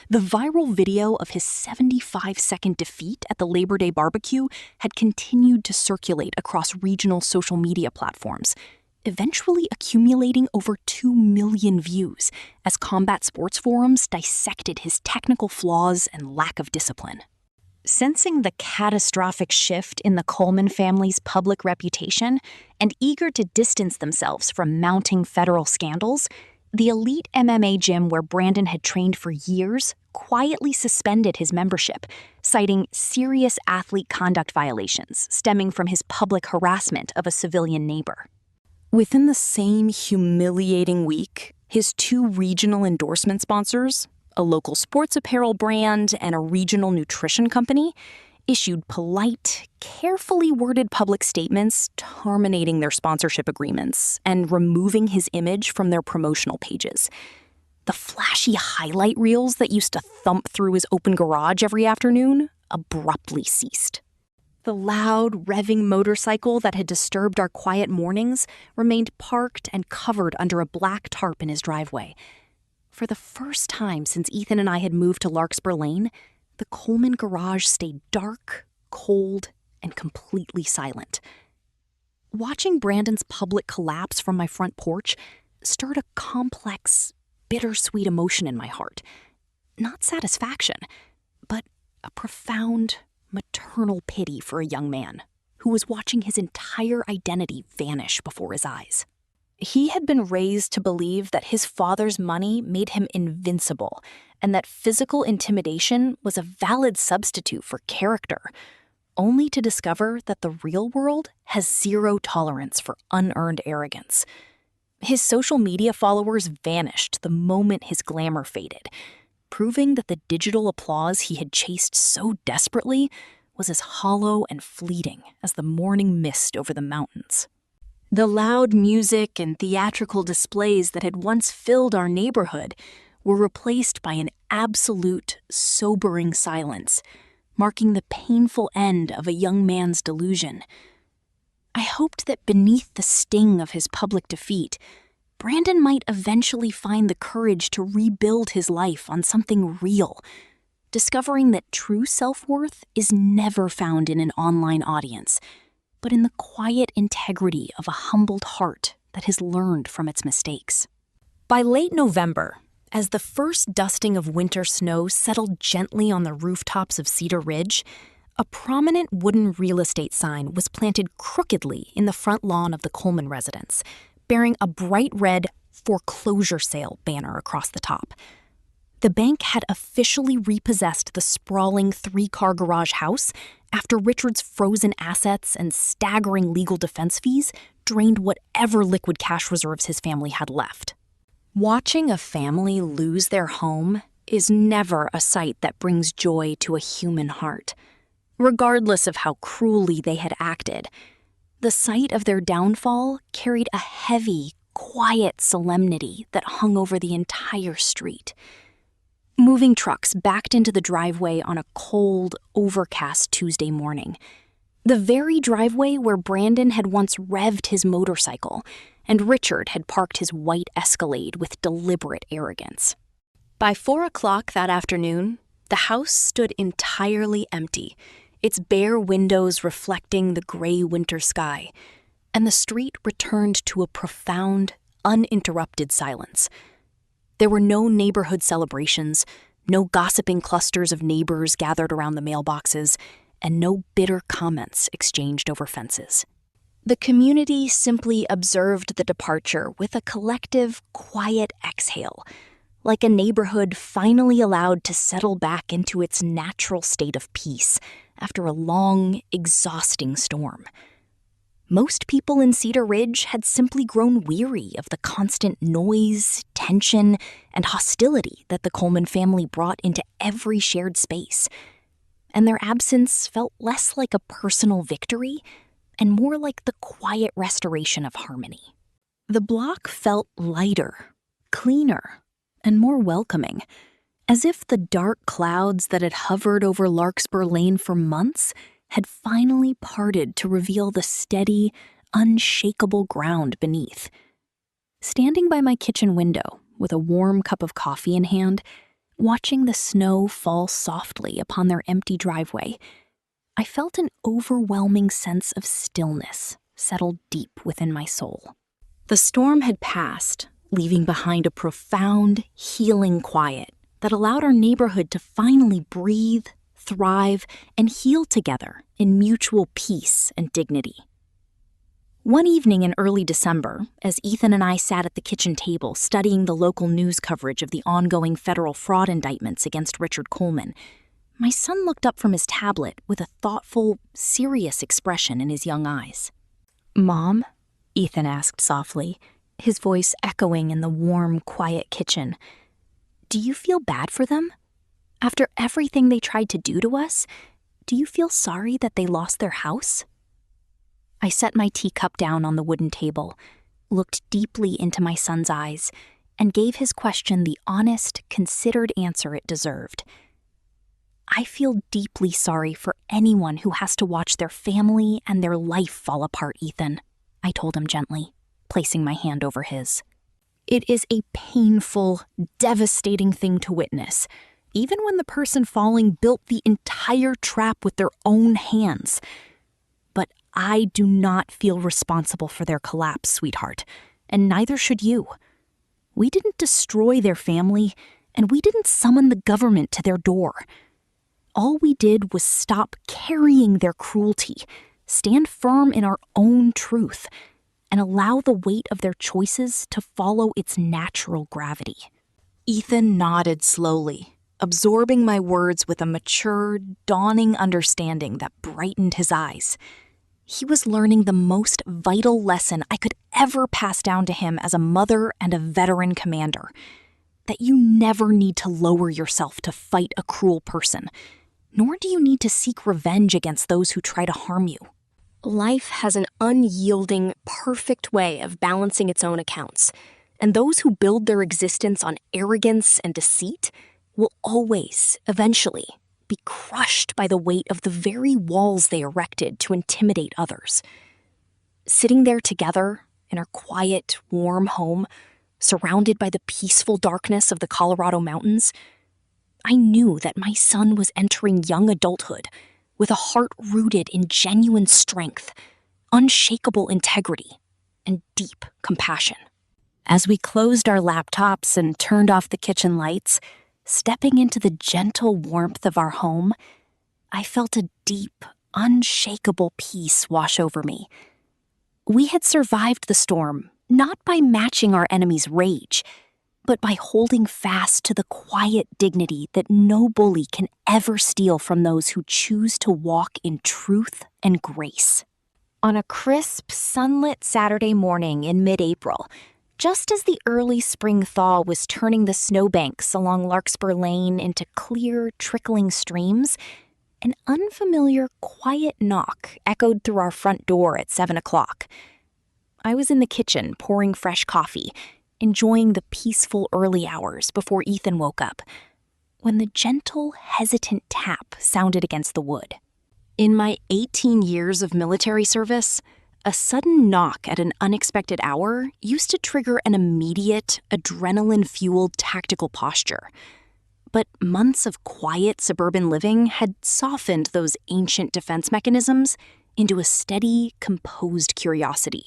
Speaker 2: The viral video of his 75-second defeat at the Labor Day barbecue had continued to circulate across regional social media platforms, eventually accumulating over 2 million views as combat sports forums dissected his technical flaws and lack of discipline. Sensing the catastrophic shift in the Coleman family's public reputation and eager to distance themselves from mounting federal scandals, the elite MMA gym where Brandon had trained for years quietly suspended his membership, citing serious athlete conduct violations stemming from his public harassment of a civilian neighbor. Within the same humiliating week, his 2 regional endorsement sponsors, a local sports apparel brand and a regional nutrition company, issued polite, carefully worded public statements terminating their sponsorship agreements and removing his image from their promotional pages. The flashy highlight reels that used to thump through his open garage every afternoon abruptly ceased. The loud, revving motorcycle that had disturbed our quiet mornings remained parked and covered under a black tarp in his driveway. For the first time since Ethan and I had moved to Larkspur Lane, the Coleman garage stayed dark, cold, and completely silent. Watching Brandon's public collapse from my front porch stirred a complex, bittersweet emotion in my heart. Not satisfaction, but a profound, maternal pity for a young man who was watching his entire identity vanish before his eyes. He had been raised to believe that his father's money made him invincible and that physical intimidation was a valid substitute for character, only to discover that the real world has zero tolerance for unearned arrogance. His social media followers vanished the moment his glamour faded, proving that the digital applause he had chased so desperately was as hollow and fleeting as the morning mist over the mountains. The loud music and theatrical displays that had once filled our neighborhood were replaced by an absolute, sobering silence, marking the painful end of a young man's delusion. I hoped that beneath the sting of his public defeat, Brandon might eventually find the courage to rebuild his life on something real, discovering that true self-worth is never found in an online audience, but in the quiet integrity of a humbled heart that has learned from its mistakes. By late November, as the first dusting of winter snow settled gently on the rooftops of Cedar Ridge, a prominent wooden real estate sign was planted crookedly in the front lawn of the Coleman residence, bearing a bright red foreclosure sale banner across the top. The bank had officially repossessed the sprawling 3-car garage house after Richard's frozen assets and staggering legal defense fees drained whatever liquid cash reserves his family had left. Watching a family lose their home is never a sight that brings joy to a human heart. Regardless of how cruelly they had acted, the sight of their downfall carried a heavy, quiet solemnity that hung over the entire street. Moving trucks backed into the driveway on a cold, overcast Tuesday morning. The very driveway where Brandon had once revved his motorcycle and Richard had parked his white Escalade with deliberate arrogance. By 4 o'clock that afternoon, the house stood entirely empty, its bare windows reflecting the gray winter sky, and the street returned to a profound, uninterrupted silence. There were no neighborhood celebrations, no gossiping clusters of neighbors gathered around the mailboxes, and no bitter comments exchanged over fences. The community simply observed the departure with a collective, quiet exhale, like a neighborhood finally allowed to settle back into its natural state of peace after a long, exhausting storm. Most people in Cedar Ridge had simply grown weary of the constant noise, tension, and hostility that the Coleman family brought into every shared space, and their absence felt less like a personal victory and more like the quiet restoration of harmony. The block felt lighter, cleaner, and more welcoming, as if the dark clouds that had hovered over Larkspur Lane for months had finally parted to reveal the steady, unshakable ground beneath. Standing by my kitchen window with a warm cup of coffee in hand, watching the snow fall softly upon their empty driveway, I felt an overwhelming sense of stillness settle deep within my soul. The storm had passed, leaving behind a profound, healing quiet that allowed our neighborhood to finally breathe, thrive, and heal together in mutual peace and dignity. One evening in early December, as Ethan and I sat at the kitchen table studying the local news coverage of the ongoing federal fraud indictments against Richard Coleman, my son looked up from his tablet with a thoughtful, serious expression in his young eyes. "Mom?" Ethan asked softly, his voice echoing in the warm, quiet kitchen. "Do you feel bad for them? After everything they tried to do to us, do you feel sorry that they lost their house?" I set my teacup down on the wooden table, looked deeply into my son's eyes, and gave his question the honest, considered answer it deserved. I feel deeply sorry for anyone who has to watch their family and their life fall apart, Ethan, I told him gently, placing my hand over his. It is a painful, devastating thing to witness, even when the person falling built the entire trap with their own hands. But I do not feel responsible for their collapse, sweetheart, and neither should you. We didn't destroy their family, and we didn't summon the government to their door. All we did was stop carrying their cruelty, stand firm in our own truth, and allow the weight of their choices to follow its natural gravity. Ethan nodded slowly, absorbing my words with a mature, dawning understanding that brightened his eyes. He was learning the most vital lesson I could ever pass down to him as a mother and a veteran commander, that you never need to lower yourself to fight a cruel person, nor do you need to seek revenge against those who try to harm you.
Speaker 1: Life has an unyielding, perfect way of balancing its own accounts, and those who build their existence on arrogance and deceit will always, eventually, be crushed by the weight of the very walls they erected to intimidate others. Sitting there together in our quiet, warm home, surrounded by the peaceful darkness of the Colorado mountains, I knew that my son was entering young adulthood with a heart rooted in genuine strength, unshakable integrity, and deep compassion. As we closed our laptops and turned off the kitchen lights, stepping into the gentle warmth of our home, I felt a deep, unshakable peace wash over me. We had survived the storm, not by matching our enemy's rage, but by holding fast to the quiet dignity that no bully can ever steal from those who choose to walk in truth and grace. On a crisp, sunlit Saturday morning in mid-April, just as the early spring thaw was turning the snowbanks along Larkspur Lane into clear, trickling streams, an unfamiliar, quiet knock echoed through our front door at 7 o'clock. I was in the kitchen pouring fresh coffee, enjoying the peaceful early hours before Ethan woke up, when the gentle, hesitant tap sounded against the wood. In my 18 years of military service, a sudden knock at an unexpected hour used to trigger an immediate, adrenaline-fueled tactical posture. But months of quiet suburban living had softened those ancient defense mechanisms into a steady, composed curiosity.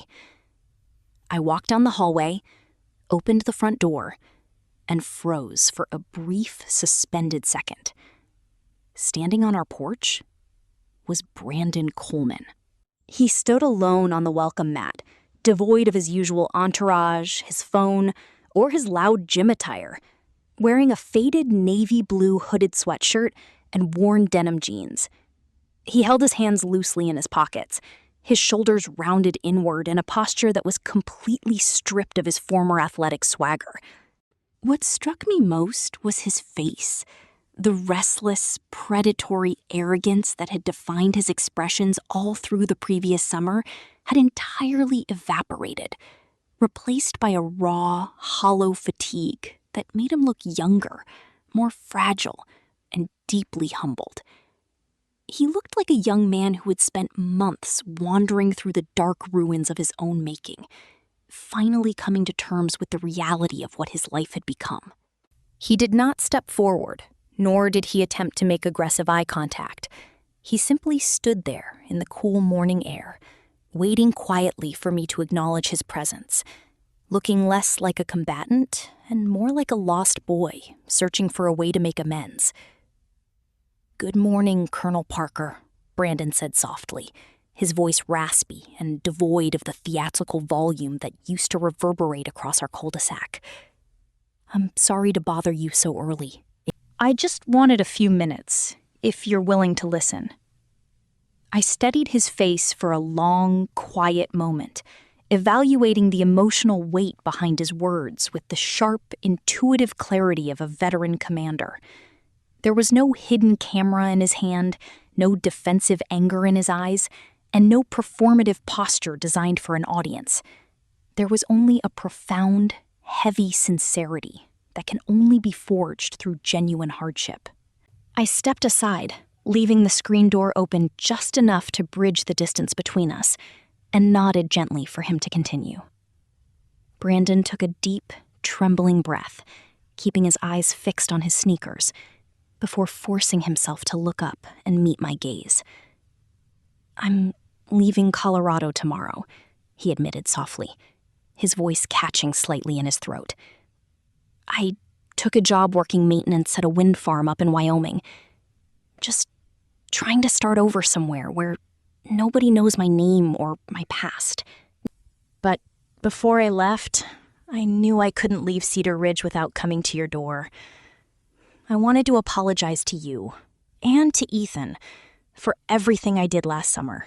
Speaker 1: I walked down the hallway, opened the front door, and froze for a brief, suspended second. Standing on our porch was Brandon Coleman. He stood alone on the welcome mat, devoid of his usual entourage, his phone, or his loud gym attire, wearing a faded navy blue hooded sweatshirt and worn denim jeans. He held his hands loosely in his pockets, his shoulders rounded inward in a posture that was completely stripped of his former athletic swagger. What struck me most was his face. The restless, predatory arrogance that had defined his expressions all through the previous summer had entirely evaporated, replaced by a raw, hollow fatigue that made him look younger, more fragile, and deeply humbled. He looked like a young man who had spent months wandering through the dark ruins of his own making, finally coming to terms with the reality of what his life had become. He did not step forward, nor did he attempt to make aggressive eye contact. He simply stood there in the cool morning air, waiting quietly for me to acknowledge his presence, looking less like a combatant and more like a lost boy searching for a way to make amends. "Good morning, Colonel Parker," Brandon said softly, his voice raspy and devoid of the theatrical volume that used to reverberate across our cul-de-sac. "I'm sorry to bother you so early. I just wanted a few minutes, if you're willing to listen." I studied his face for a long, quiet moment, evaluating the emotional weight behind his words with the sharp, intuitive clarity of a veteran commander. There was no hidden camera in his hand, no defensive anger in his eyes, and no performative posture designed for an audience. There was only a profound, heavy sincerity that can only be forged through genuine hardship. I stepped aside, leaving the screen door open just enough to bridge the distance between us, and nodded gently for him to continue. Brandon took a deep, trembling breath, keeping his eyes fixed on his sneakers, before forcing himself to look up and meet my gaze. "I'm leaving Colorado tomorrow," he admitted softly, his voice catching slightly in his throat. "I took a job working maintenance at a wind farm up in Wyoming. Just trying to start over somewhere where nobody knows my name or my past. But before I left, I knew I couldn't leave Cedar Ridge without coming to your door. I wanted to apologize to you and to Ethan for everything I did last summer.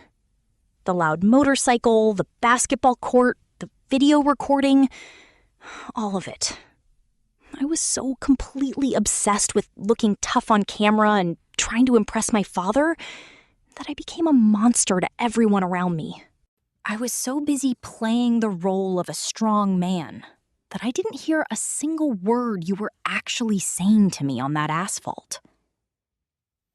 Speaker 1: The loud motorcycle, the basketball court, the video recording, all of it. I was so completely obsessed with looking tough on camera and trying to impress my father
Speaker 2: that I became a monster to everyone around me. I was so busy playing the role of a strong man that I didn't hear a single word you were actually saying to me on that asphalt.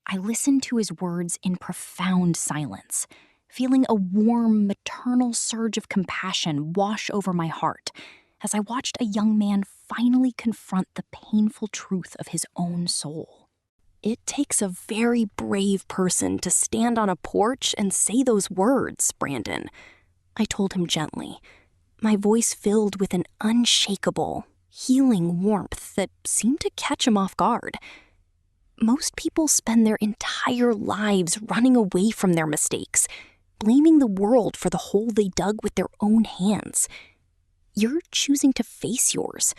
Speaker 2: I listened to his words in profound silence, feeling a warm, maternal surge of compassion wash over my heart as I watched a young man finally confront the painful truth of his own soul. It takes a very brave person to stand on a porch and say those words, Brandon, I told him gently, my voice filled with an unshakable, healing warmth that seemed to catch him off guard. Most people spend their entire lives running away from their mistakes, blaming the world for the hole they dug with their own hands. You're choosing to face yours,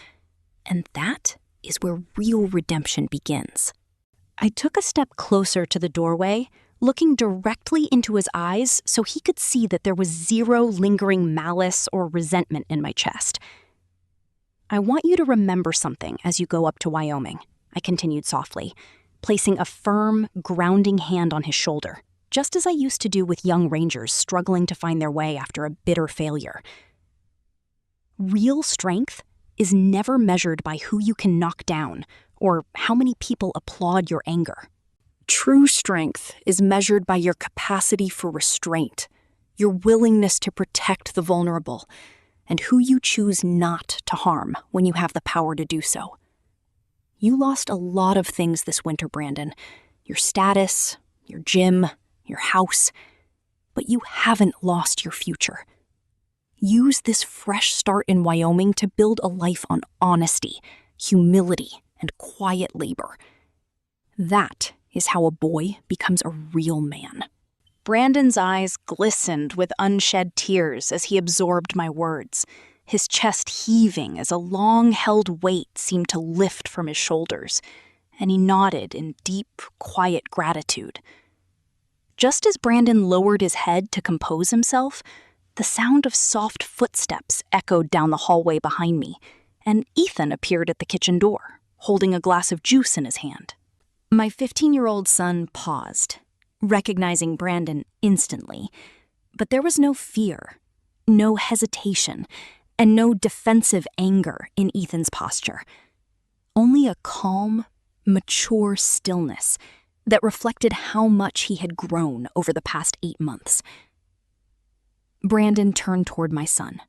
Speaker 2: and that is where real redemption begins. I took a step closer to the doorway, looking directly into his eyes so he could see that there was zero lingering malice or resentment in my chest. I want you to remember something as you go up to Wyoming, I continued softly, placing a firm, grounding hand on his shoulder, just as I used to do with young rangers struggling to find their way after a bitter failure. Real strength is never measured by who you can knock down or how many people applaud your anger. True strength is measured by your capacity for restraint, your willingness to protect the vulnerable, and who you choose not to harm when you have the power to do so. You lost a lot of things this winter, Brandon. Your status, your gym, your house, but you haven't lost your future. Use this fresh start in Wyoming to build a life on honesty, humility, and quiet labor. That is how a boy becomes a real man. Brandon's eyes glistened with unshed tears as he absorbed my words, his chest heaving as a long-held weight seemed to lift from his shoulders, and he nodded in deep, quiet gratitude. Just as Brandon lowered his head to compose himself, the sound of soft footsteps echoed down the hallway behind me, and Ethan appeared at the kitchen door, holding a glass of juice in his hand. My 15-year-old son paused, recognizing Brandon instantly, but there was no fear, no hesitation, and no defensive anger in Ethan's posture. Only a calm, mature stillness that reflected how much he had grown over the past 8 months. Brandon turned toward my son,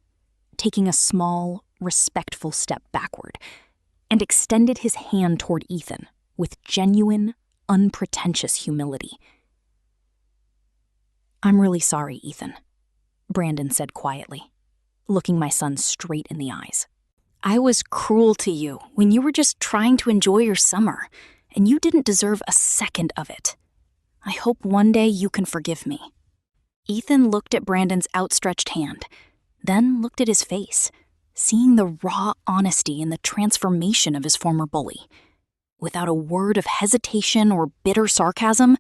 Speaker 2: taking a small, respectful step backward, and extended his hand toward Ethan with genuine, unpretentious humility. "I'm really sorry, Ethan," Brandon said quietly, looking my son straight in the eyes. "I was cruel to you when you were just trying to enjoy your summer, and you didn't deserve a second of it. I hope one day you can forgive me." Ethan looked at Brandon's outstretched hand, then looked at his face, seeing the raw honesty and the transformation of his former bully. Without a word of hesitation or bitter sarcasm,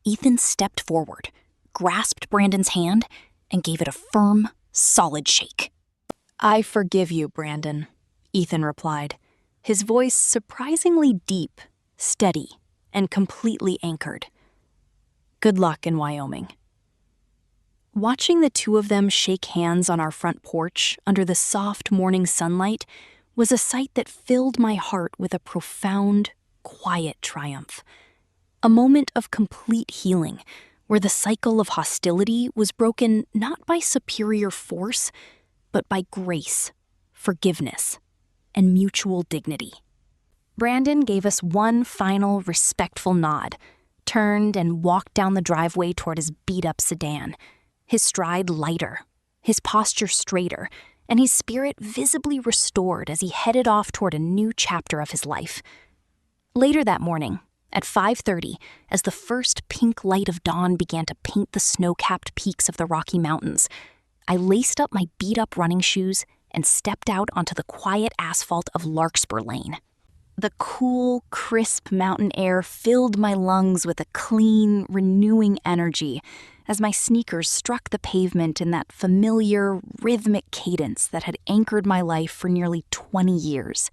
Speaker 2: Ethan stepped forward, grasped Brandon's hand, and gave it a firm, solid shake. "I forgive you, Brandon," Ethan replied, his voice surprisingly deep, steady, and completely anchored. "Good luck in Wyoming." Watching the two of them shake hands on our front porch under the soft morning sunlight was a sight that filled my heart with a profound, quiet triumph. A moment of complete healing, where the cycle of hostility was broken not by superior force, but by grace, forgiveness, and mutual dignity. Brandon gave us one final respectful nod, turned and walked down the driveway toward his beat-up sedan, his stride lighter, his posture straighter, and his spirit visibly restored as he headed off toward a new chapter of his life. Later that morning, at 5:30, as the first pink light of dawn began to paint the snow-capped peaks of the Rocky Mountains, I laced up my beat-up running shoes and stepped out onto the quiet asphalt of Larkspur Lane. The cool, crisp mountain air filled my lungs with a clean, renewing energy as my sneakers struck the pavement in that familiar, rhythmic cadence that had anchored my life for nearly 20 years.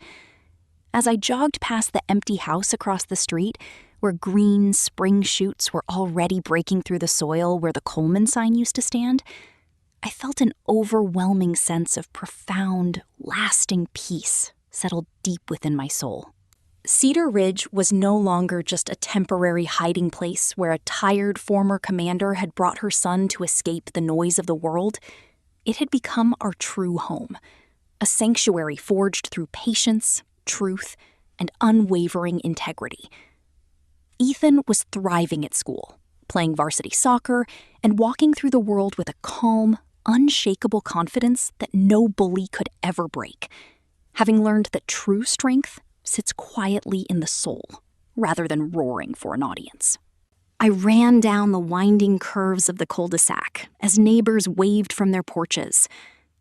Speaker 2: As I jogged past the empty house across the street, where green spring shoots were already breaking through the soil where the Coleman sign used to stand, I felt an overwhelming sense of profound, lasting peace settled deep within my soul. Cedar Ridge was no longer just a temporary hiding place where a tired former commander had brought her son to escape the noise of the world. It had become our true home, a sanctuary forged through patience, truth, and unwavering integrity. Ethan was thriving at school, playing varsity soccer, and walking through the world with a calm, unshakable confidence that no bully could ever break, having learned that true strength sits quietly in the soul, rather than roaring for an audience. I ran down the winding curves of the cul-de-sac as neighbors waved from their porches,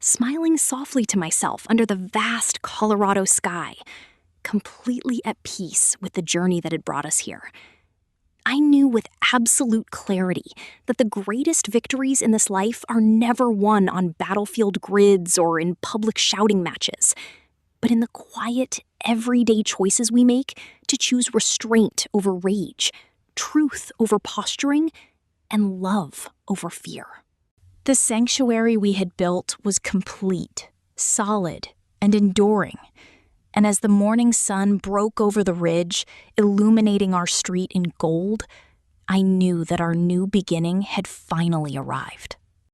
Speaker 2: smiling softly to myself under the vast Colorado sky, completely at peace with the journey that had brought us here. I knew with absolute clarity that the greatest victories in this life are never won on battlefield grids or in public shouting matches, but in the quiet, everyday choices we make to choose restraint over rage, truth over posturing, and love over fear. The sanctuary we had built was complete, solid, and enduring. And as the morning sun broke over the ridge, illuminating our street in gold, I knew that our new beginning had finally arrived.